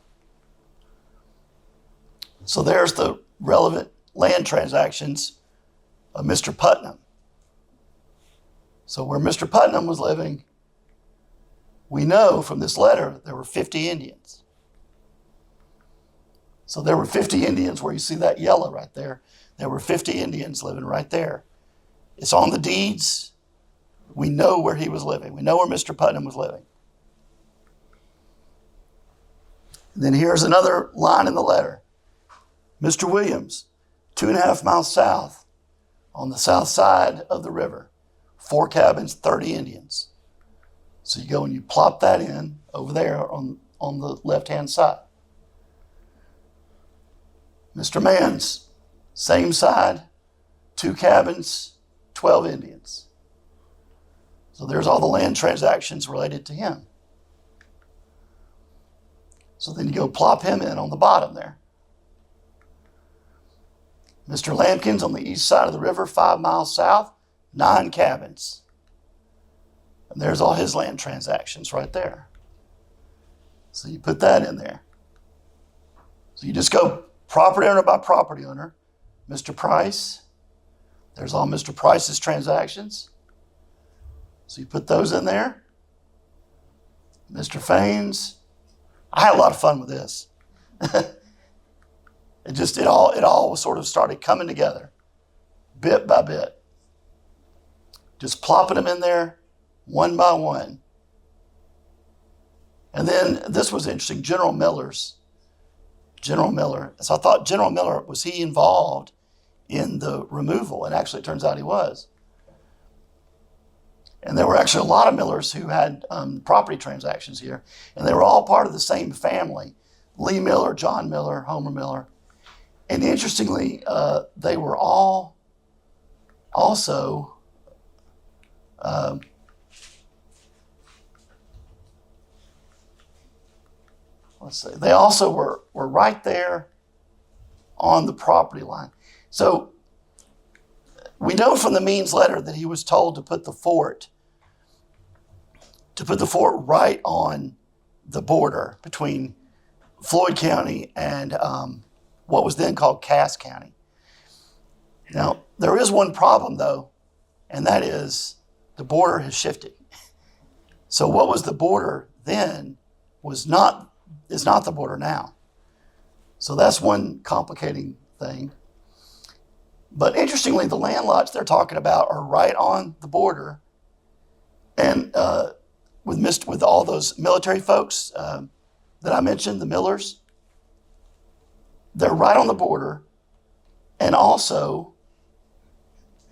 So there's the relevant land transactions of Mr. Putnam. So where Mr. Putnam was living, we know from this letter there were 50 Indians. So there were 50 Indians where you see that yellow right there. There were 50 Indians living right there. It's on the deeds. We know where he was living. We know where Mr. Putnam was living. And then here's another line in the letter. Mr. Williams, 2.5 miles south, on the south side of the river, 4 cabins, 30 Indians. So you go and you plop that in over there on the left-hand side. Mr. Mann's, same side, 2 cabins, 12 Indians. So there's all the land transactions related to him. So then you go plop him in on the bottom there. Mr. Lampkin's on the east side of the river, 5 miles south, 9 cabins. And there's all his land transactions right there. So you put that in there. So you just go property owner by property owner. Mr. Price, there's all Mr. Price's transactions. So you put those in there. Mr. Fain's. I had a lot of fun with this. It all sort of started coming together, bit by bit. Just plopping them in there, one by one. And then this was interesting, General Miller. So I thought General Miller, was he involved in the removal? And actually it turns out he was. And there were actually a lot of Millers who had property transactions here. And they were all part of the same family. Lee Miller, John Miller, Homer Miller. And interestingly, they were all also let's see, they also were right there on the property line. So we know from the Means letter that he was told to put the fort right on the border between Floyd County and what was then called Cass County. Now, there is one problem though, and that is the border has shifted. So what was the border then is not the border now. So that's one complicating thing. But interestingly, the land lots they're talking about are right on the border. And with all those military folks that I mentioned, the Millers, they're right on the border and also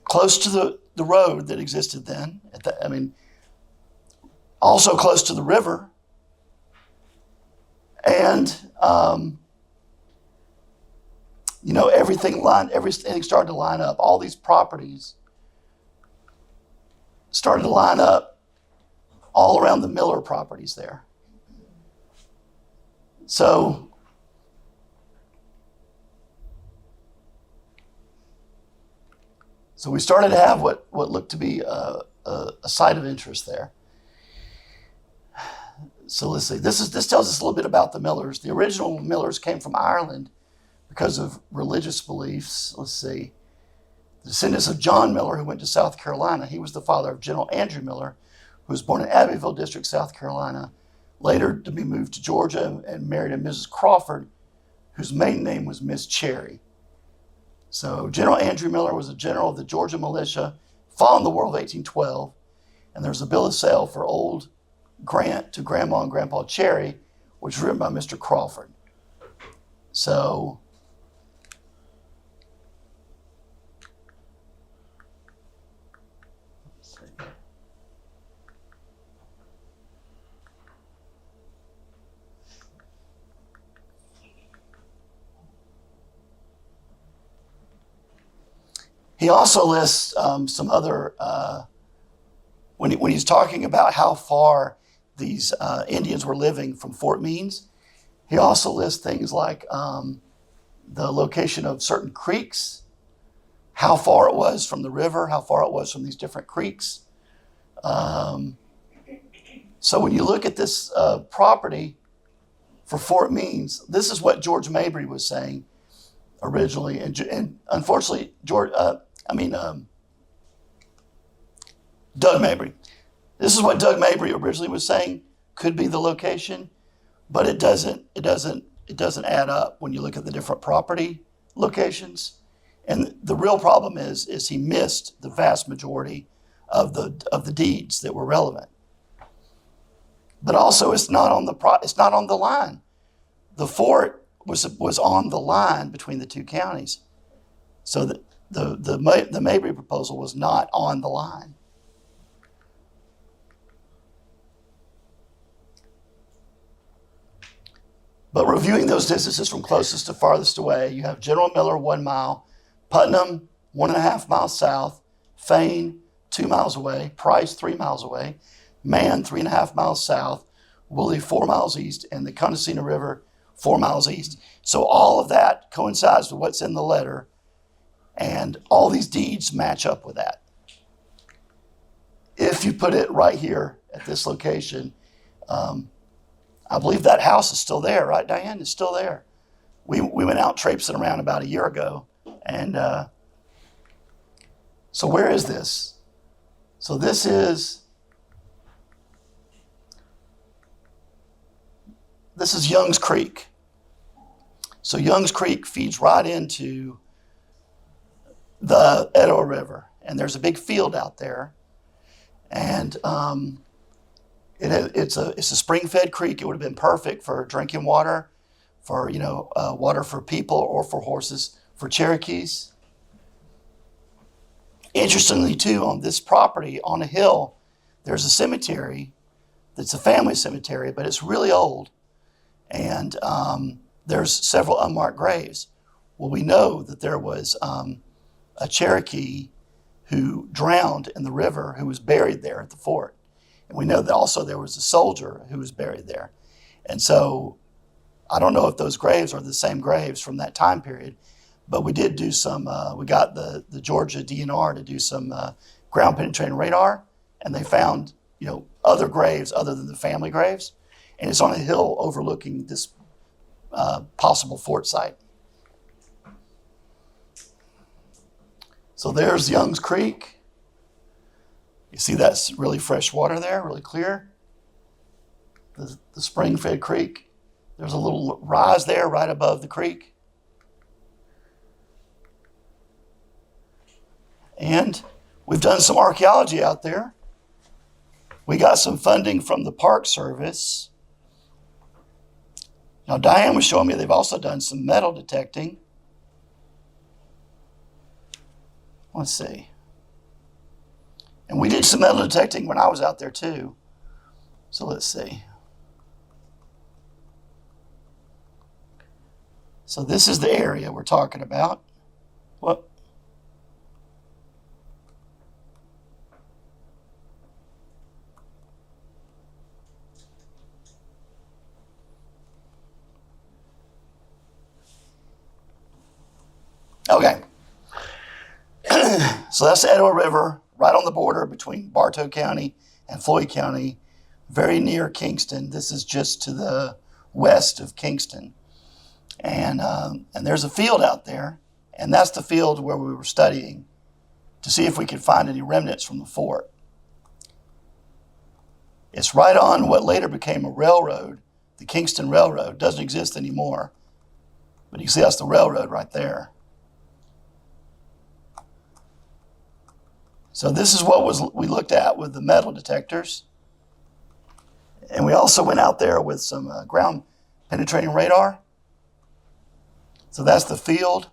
close to the road that existed then. Also close to the river. And, everything started to line up. All these properties started to line up all around the Miller properties there. So we started to have what looked to be a site of interest there. So let's see. This tells us a little bit about the Millers. The original Millers came from Ireland because of religious beliefs. Let's see. The descendants of John Miller, who went to South Carolina. He was the father of General Andrew Miller, who was born in Abbeville District, South Carolina, later to be moved to Georgia and married a Mrs. Crawford, whose maiden name was Miss Cherry. So General Andrew Miller was a general of the Georgia militia following the War of 1812, and there's a bill of sale for old grant to Grandma and Grandpa Cherry, which was written by Mr. Crawford. So let's see. He also lists some other, when he's talking about how far these Indians were living from Fort Means, he also lists things like the location of certain creeks, how far it was from the river, how far it was from these different creeks. So when you look at this property for Fort Means, this is what George Mabry was saying originally, and unfortunately, Doug Mabry. This is what Doug Mabry originally was saying could be the location, but it doesn't add up when you look at the different property locations. And the real problem is he missed the vast majority of the deeds that were relevant. But also, it's not on the line. The fort was on the line between the two counties, so that the Mabry proposal was not on the line. But reviewing those distances from closest to farthest away, you have General Miller 1 mile, Putnam 1.5 miles south, Fane 2 miles away, Price 3 miles away, Mann 3.5 miles south, Woolley 4 miles east, and the Conesina River 4 miles east. So all of that coincides with what's in the letter, and all these deeds match up with that. If you put it right here at this location, I believe that house is still there, right, Diane? It's still there. We went out traipsing around about a year ago, and so where is this? So this is Young's Creek. So Young's Creek feeds right into the Etowah River, and there's a big field out there, and It's a spring-fed creek. It would have been perfect for drinking water, for water for people or for horses, for Cherokees. Interestingly, too, on this property on a hill, there's a cemetery that's a family cemetery, but it's really old, and there's several unmarked graves. Well, we know that there was a Cherokee who drowned in the river who was buried there at the fort. And we know that also there was a soldier who was buried there. And so I don't know if those graves are the same graves from that time period, but we did do some, we got the Georgia DNR to do some ground penetrating radar, and they found, other graves other than the family graves. And it's on a hill overlooking this possible fort site. So there's Young's Creek. You see that's really fresh water there, really clear. The spring-fed creek. There's a little rise there right above the creek. And we've done some archaeology out there. We got some funding from the Park Service. Now, Diane was showing me they've also done some metal detecting. Let's see. And we did some metal detecting when I was out there too. So let's see. So this is the area we're talking about. What? Okay. So that's the Etowah River, right on the border between Bartow County and Floyd County, very near Kingston. This is just to the west of Kingston. And there's a field out there, and that's the field where we were studying to see if we could find any remnants from the fort. It's right on what later became a railroad, the Kingston Railroad. Doesn't exist anymore, but you see that's the railroad right there. So this is what we looked at with the metal detectors. And we also went out there with some ground penetrating radar. So that's the field.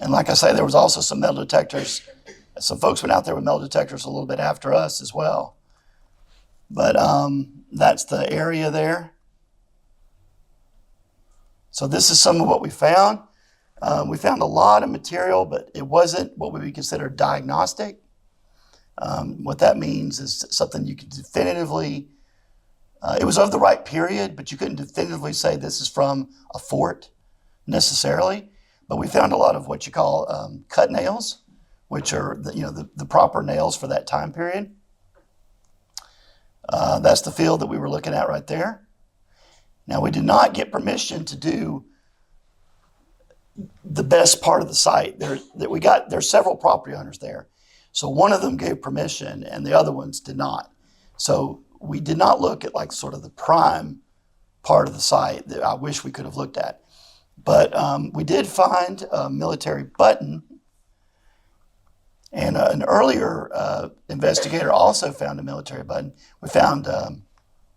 And like I say, there was also some metal detectors. Some folks went out there with metal detectors a little bit after us as well. But that's the area there. So this is some of what we found. We found a lot of material, but it wasn't what we would consider diagnostic. What that means is something you could definitively, it was of the right period, but you couldn't definitively say this is from a fort necessarily. But we found a lot of what you call cut nails, which are the proper nails for that time period. That's the field that we were looking at right there. Now, we did not get permission to do the best part of the site. There's several property owners there. So one of them gave permission and the other ones did not. So we did not look at like sort of the prime part of the site that I wish we could have looked at. But we did find a military button, and an earlier investigator also found a military button. We found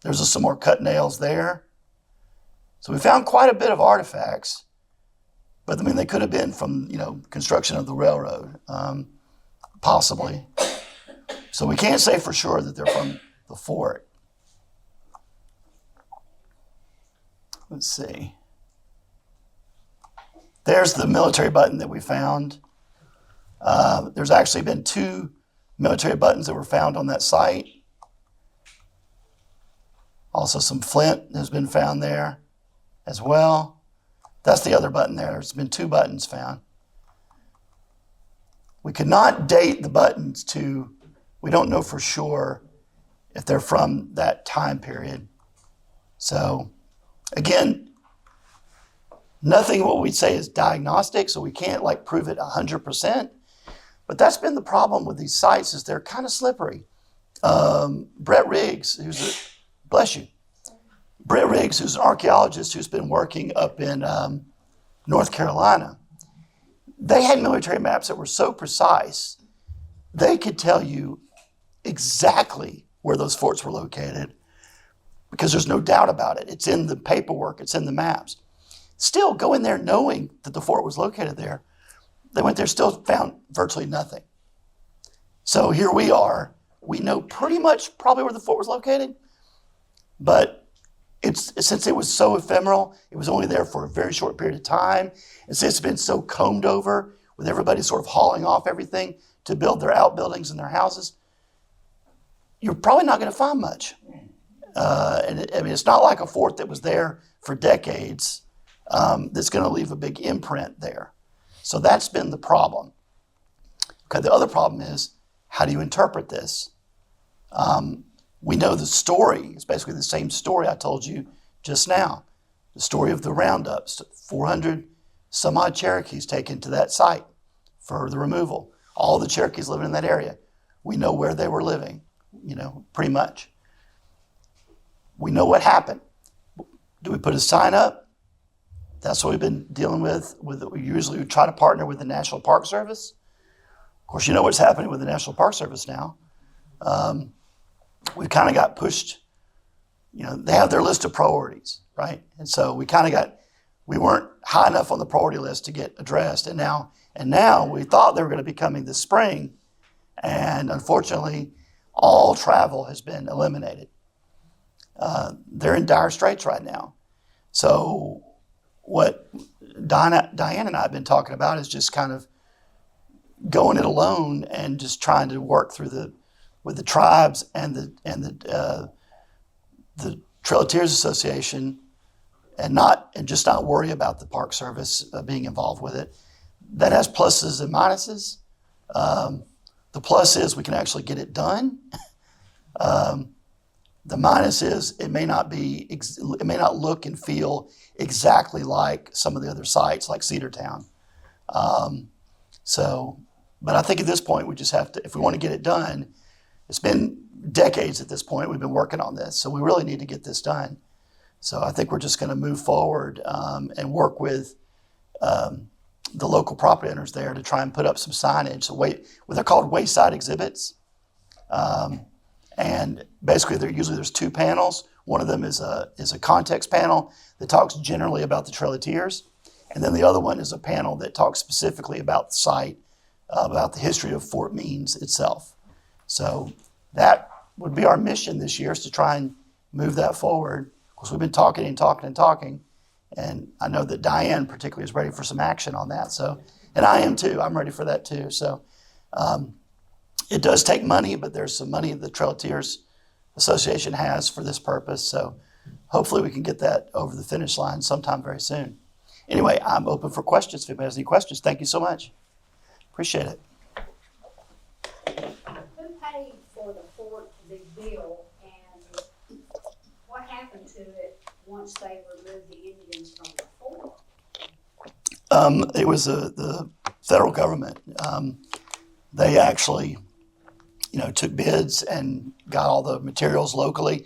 there's some more cut nails there. So we found quite a bit of artifacts. But I mean, they could have been from, construction of the railroad, possibly. So we can't say for sure that they're from the fort. Let's see. There's the military button that we found. There's actually been 2 military buttons that were found on that site. Also some flint has been found there as well. That's the other button there. There's been 2 buttons found. We could not date the buttons to, we don't know for sure if they're from that time period. So again, nothing what we'd say is diagnostic, so we can't prove it 100%. But that's been the problem with these sites, is they're kind of slippery. Brett Riggs, Brett Riggs, who's an archaeologist who's been working up in North Carolina, they had military maps that were so precise they could tell you exactly where those forts were located because there's no doubt about it. It's in the paperwork, it's in the maps. Still, go in there knowing that the fort was located there. They went there, still found virtually nothing. So here we are. We know pretty much probably where the fort was located, but since it was so ephemeral, it was only there for a very short period of time. And since it's been so combed over with everybody sort of hauling off everything to build their outbuildings and their houses, you're probably not going to find much. It's not like a fort that was there for decades that's going to leave a big imprint there. So that's been the problem. Okay, the other problem is, how do you interpret this? We know the story. It's basically the same story I told you just now. The story of the roundups, 400 some odd Cherokees taken to that site for the removal. All the Cherokees living in that area. We know where they were living, pretty much. We know what happened. Do we put a sign up? That's what we've been dealing with. We usually try to partner with the National Park Service. Of course, you know what's happening with the National Park Service now. We've kind of got pushed, they have their list of priorities, right? And so we weren't high enough on the priority list to get addressed. And now we thought they were going to be coming this spring. And unfortunately, all travel has been eliminated. They're in dire straits right now. So what Diane and I have been talking about is just kind of going it alone and just trying to work with the tribes and the Trail-Tiers Association, and just not worry about the Park Service being involved with it. That has pluses and minuses. The plus is we can actually get it done. The minus is it may not look and feel exactly like some of the other sites, like Cedartown. But I think at this point we just have to, if we want to get it done, it's been decades at this point we've been working on this, so we really need to get this done. So I think we're just going to move forward and work with the local property owners there to try and put up some signage. What they're called wayside exhibits. And basically, there's two panels. One of them is a context panel that talks generally about the Trail-Tiers, and then the other one is a panel that talks specifically about the site, about the history of Fort Means itself. So that would be our mission this year, is to try and move that forward. Of course, we've been talking and talking and talking, and I know that Diane particularly is ready for some action on that. So, and I am too. I'm ready for that too. So. It does take money, but there's some money the Trail-Tiers Association has for this purpose. So hopefully we can get that over the finish line sometime very soon. Anyway, I'm open for questions. If anybody has any questions, thank you so much. Appreciate it. Who paid for the fort to be built, and what happened to it once they removed the Indians from the fort? It was the federal government. They actually, took bids and got all the materials locally.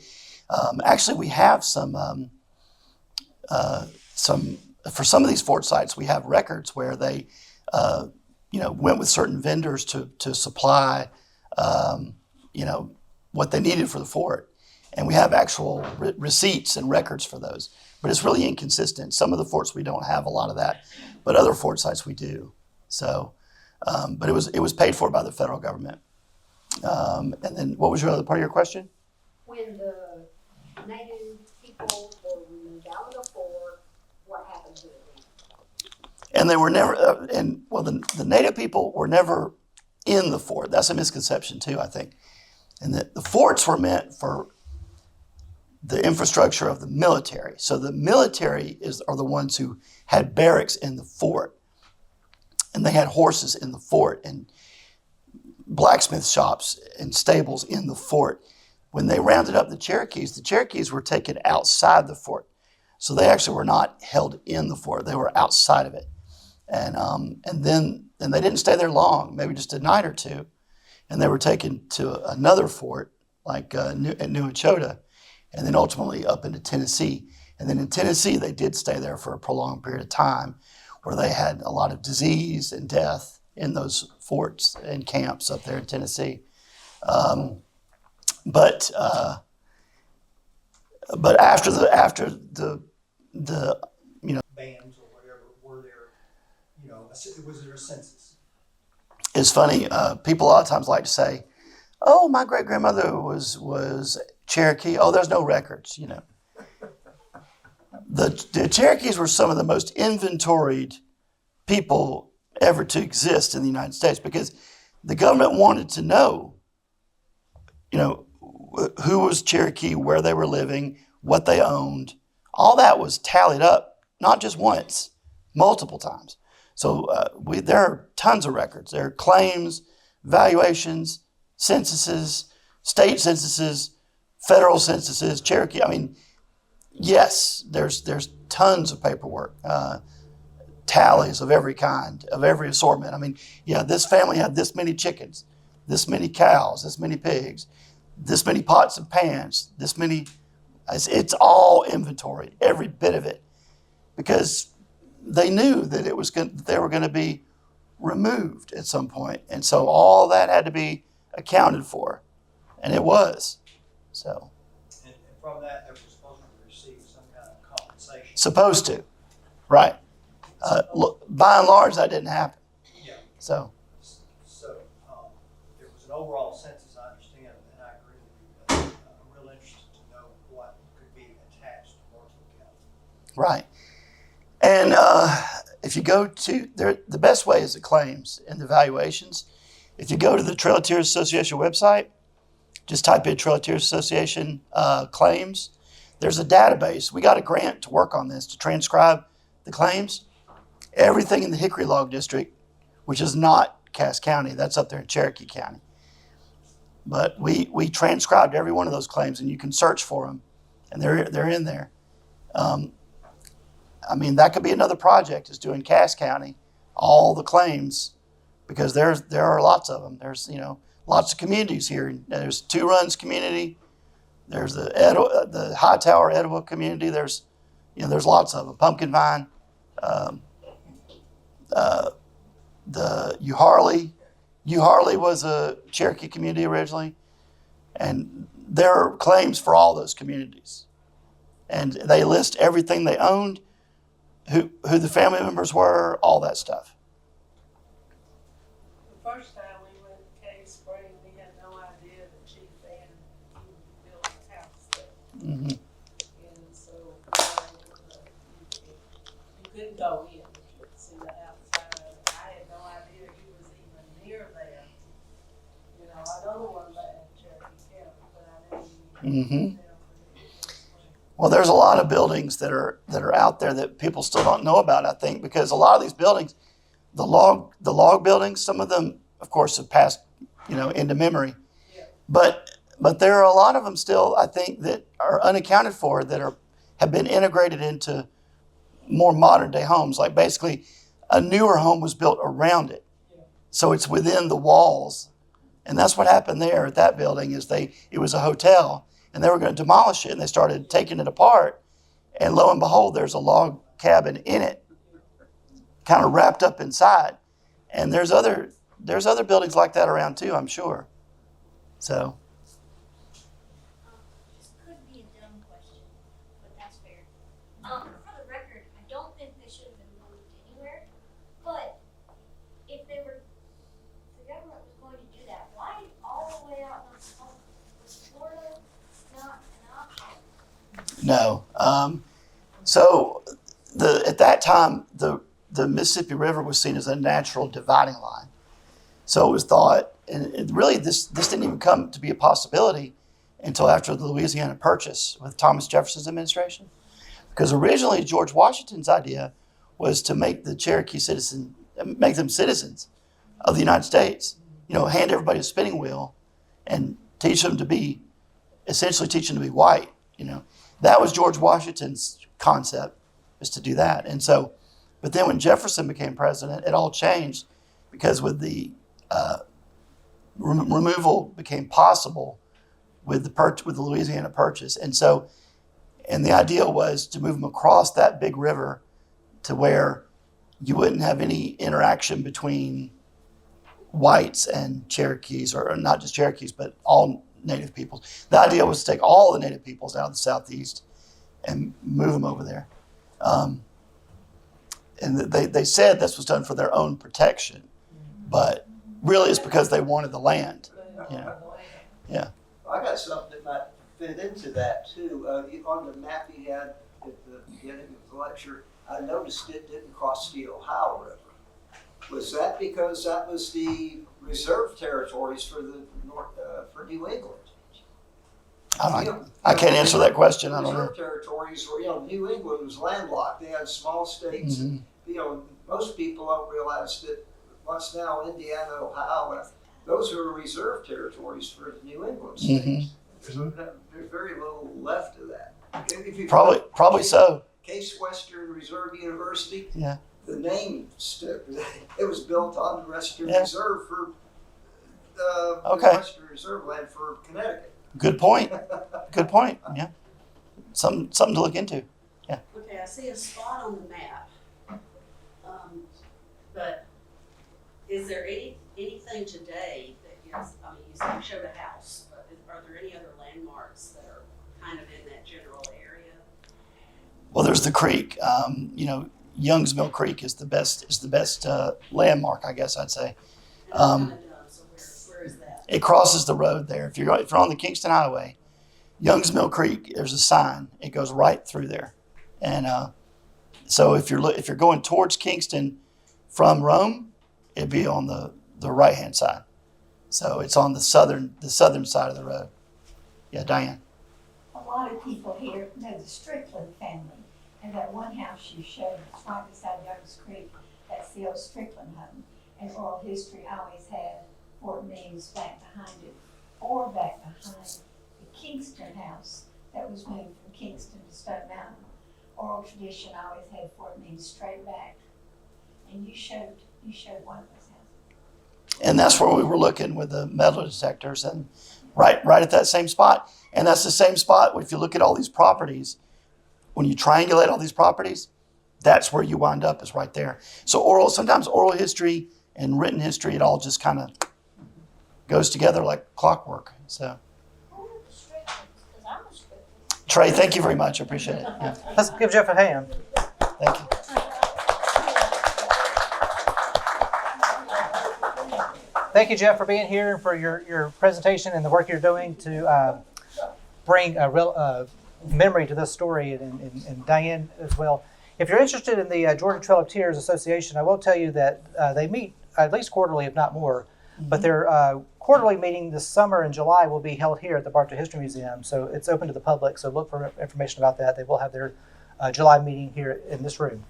Actually, we have some for some of these fort sites, we have records where they, went with certain vendors to supply, what they needed for the fort. And we have actual receipts and records for those. But it's really inconsistent. Some of the forts, we don't have a lot of that, but other fort sites we do. So, but it was paid for by the federal government. And then what was your other part of your question? When the native people were removed out of the fort, what happened to it then? And they were never, the native people were never in the fort. That's a misconception too, I think. And the forts were meant for the infrastructure of the military. So the military are the ones who had barracks in the fort. And they had horses in the fort and blacksmith shops and stables in the fort. When they rounded up the Cherokees were taken outside the fort. So they actually were not held in the fort. They were outside of it. And then they didn't stay there long, maybe just a night or two. And they were taken to another fort, like at New Echota, and then ultimately up into Tennessee. And then in Tennessee, they did stay there for a prolonged period of time, where they had a lot of disease and death in those forts and camps up there in Tennessee. But after the bands or whatever, were there, was there a census? it's funny. People a lot of times like to say, "Oh, my great grandmother was Cherokee." Oh, there's no records. The Cherokees were some of the most inventoried people ever to exist in the United States because the government wanted to know, who was Cherokee, where they were living, what they owned. All that was tallied up, not just once, multiple times. So there are tons of records. There are claims, valuations, censuses, state censuses, federal censuses, Cherokee. I mean, yes, there's tons of paperwork, tallies of every kind, of every assortment. I mean, yeah, this family had this many chickens, this many cows, this many pigs, this many pots and pans, this many. It's all inventoried, every bit of it, because they knew that they were going to be removed at some point, and so all that had to be accounted for, and it was. So And from that, they were supposed to receive some kind of compensation. supposed to, right? Look, by and large, that didn't happen. Yeah. So So, there was an overall census, I understand, and I agree with you, but I'm real interested to know what could be attached to Bartow County. right, and if you go to the best way is the claims and the valuations. If you go to the Trail of Tears Association website, just type in Trail of Tears Association claims. There's a database. We got a grant to work on this to transcribe the claims. Everything in the Hickory Log District, which is not Cass County, that's up there in Cherokee County. But we transcribed every one of those claims, and you can search for them, and they're in there. I mean, that could be another project, is doing Cass County, all the claims, because there are lots of them. There's lots of communities here. There's Two Runs community. There's the Hightower Etowah community. There's lots of them. Pumpkin Vine, the Uharley. Uharley was a Cherokee community originally, and there are claims for all those communities, and they list everything they owned, who the family members were, all that stuff. The first time we went to Cave Spring, we had no idea that Chief Van built a house there. Mm-hmm. And so you couldn't go in, you could see the outside. I had no idea he was even near there. I know the one back in Cherokee County, but I didn't even Mm-hmm. tell Cave Spring. Well, there's a lot of buildings that are out there that people still don't know about, I think, because a lot of these buildings, the log buildings, some of them, of course, have passed, into memory. Yeah. But there are a lot of them still, I think, that are unaccounted for, that have been integrated into more modern day homes. Like basically, a newer home was built around it, so it's within the walls, and that's what happened there at that building. It was a hotel, and they were going to demolish it, and they started taking it apart, and lo and behold, there's a log cabin in it, kind of wrapped up inside. And there's other buildings like that around too, I'm sure. So This could be a dumb question, but that's fair. For the record, I don't think they should have been moved anywhere. But if the government was going to do that, why all the way out on the home? Was Florida not an option? no. So at that time, the Mississippi River was seen as a natural dividing line. So it was thought, and really this didn't even come to be a possibility until after the Louisiana Purchase with Thomas Jefferson's administration. Because originally George Washington's idea was to make the Cherokee make them citizens of the United States. Hand everybody a spinning wheel and essentially teach them to be white. That was George Washington's concept, is to do that. And so, but then when Jefferson became president, it all changed, because with the removal became possible with the Louisiana Purchase. And the idea was to move them across that big river to where you wouldn't have any interaction between whites and Cherokees, or not just Cherokees, but all Native peoples. The idea was to take all the Native peoples out of the Southeast and move them over there. And they said this was done for their own protection, but really it's because they wanted the land. Yeah. Yeah. I got something that might fit into that too. On the map you had at the beginning of the lecture, I noticed it didn't cross the Ohio River. Was that because that was the reserve territories for the for New England? I can't answer that question. I don't know. Reserve territories were, New England was landlocked. They had small states. Mm-hmm. Most people don't realize that what's now Indiana, Ohio, those are reserve territories for the New England states. There's very little left of that. If you Probably so. Case Western Reserve University. Yeah. The name stuck. It was built on the Western Yeah. Reserve for Okay. the Western Reserve land for Connecticut. Good point. Good point. Yeah. Something to look into. Yeah. Okay, I see a spot on the map. But is there anything today that is, I mean, you showed a house, but are there any other landmarks that are kind of in that general area? Well, there's the creek. Young's Mill Creek is the best landmark, I guess I'd say. And I'm kind of dumb, so where is that? It crosses the road there. If you're on the Kingston Highway, Young's Mill Creek, there's a sign. It goes right through there, and so if you're going towards Kingston from Rome, it'd be on the right hand side. So it's on the southern side of the road. Yeah, Diane. A lot of people here know the Strickland family, and that one house you showed, it's right beside Young's Creek, that's the old Strickland home. And oral history always had Fort Means back behind it, or back behind the Kingston house that was moved from Kingston to Stone Mountain. Oral tradition always had Fort Means straight back. And you showed one of those houses. And that's where we were looking with the metal detectors, and right at that same spot. And that's the same spot. If you look at all these properties, when you triangulate all these properties, that's where you wind up, is right there. So sometimes oral history and written history, it all just kind of goes together like clockwork. So, Who are the Stricklands? Because I'm a Strickland. Trey, thank you very much. I appreciate it. Yeah, Let's give Jeff a hand. thank you. Thank you, Jeff, for being here and for your presentation and the work you're doing to bring a real memory to this story, and Diane as well. If you're interested in the Georgia Trail of Tears Association, I will tell you that they meet at least quarterly, if not more. But their quarterly meeting this summer in July will be held here at the Bartow History Museum. So it's open to the public. So look for information about that. They will have their July meeting here in this room.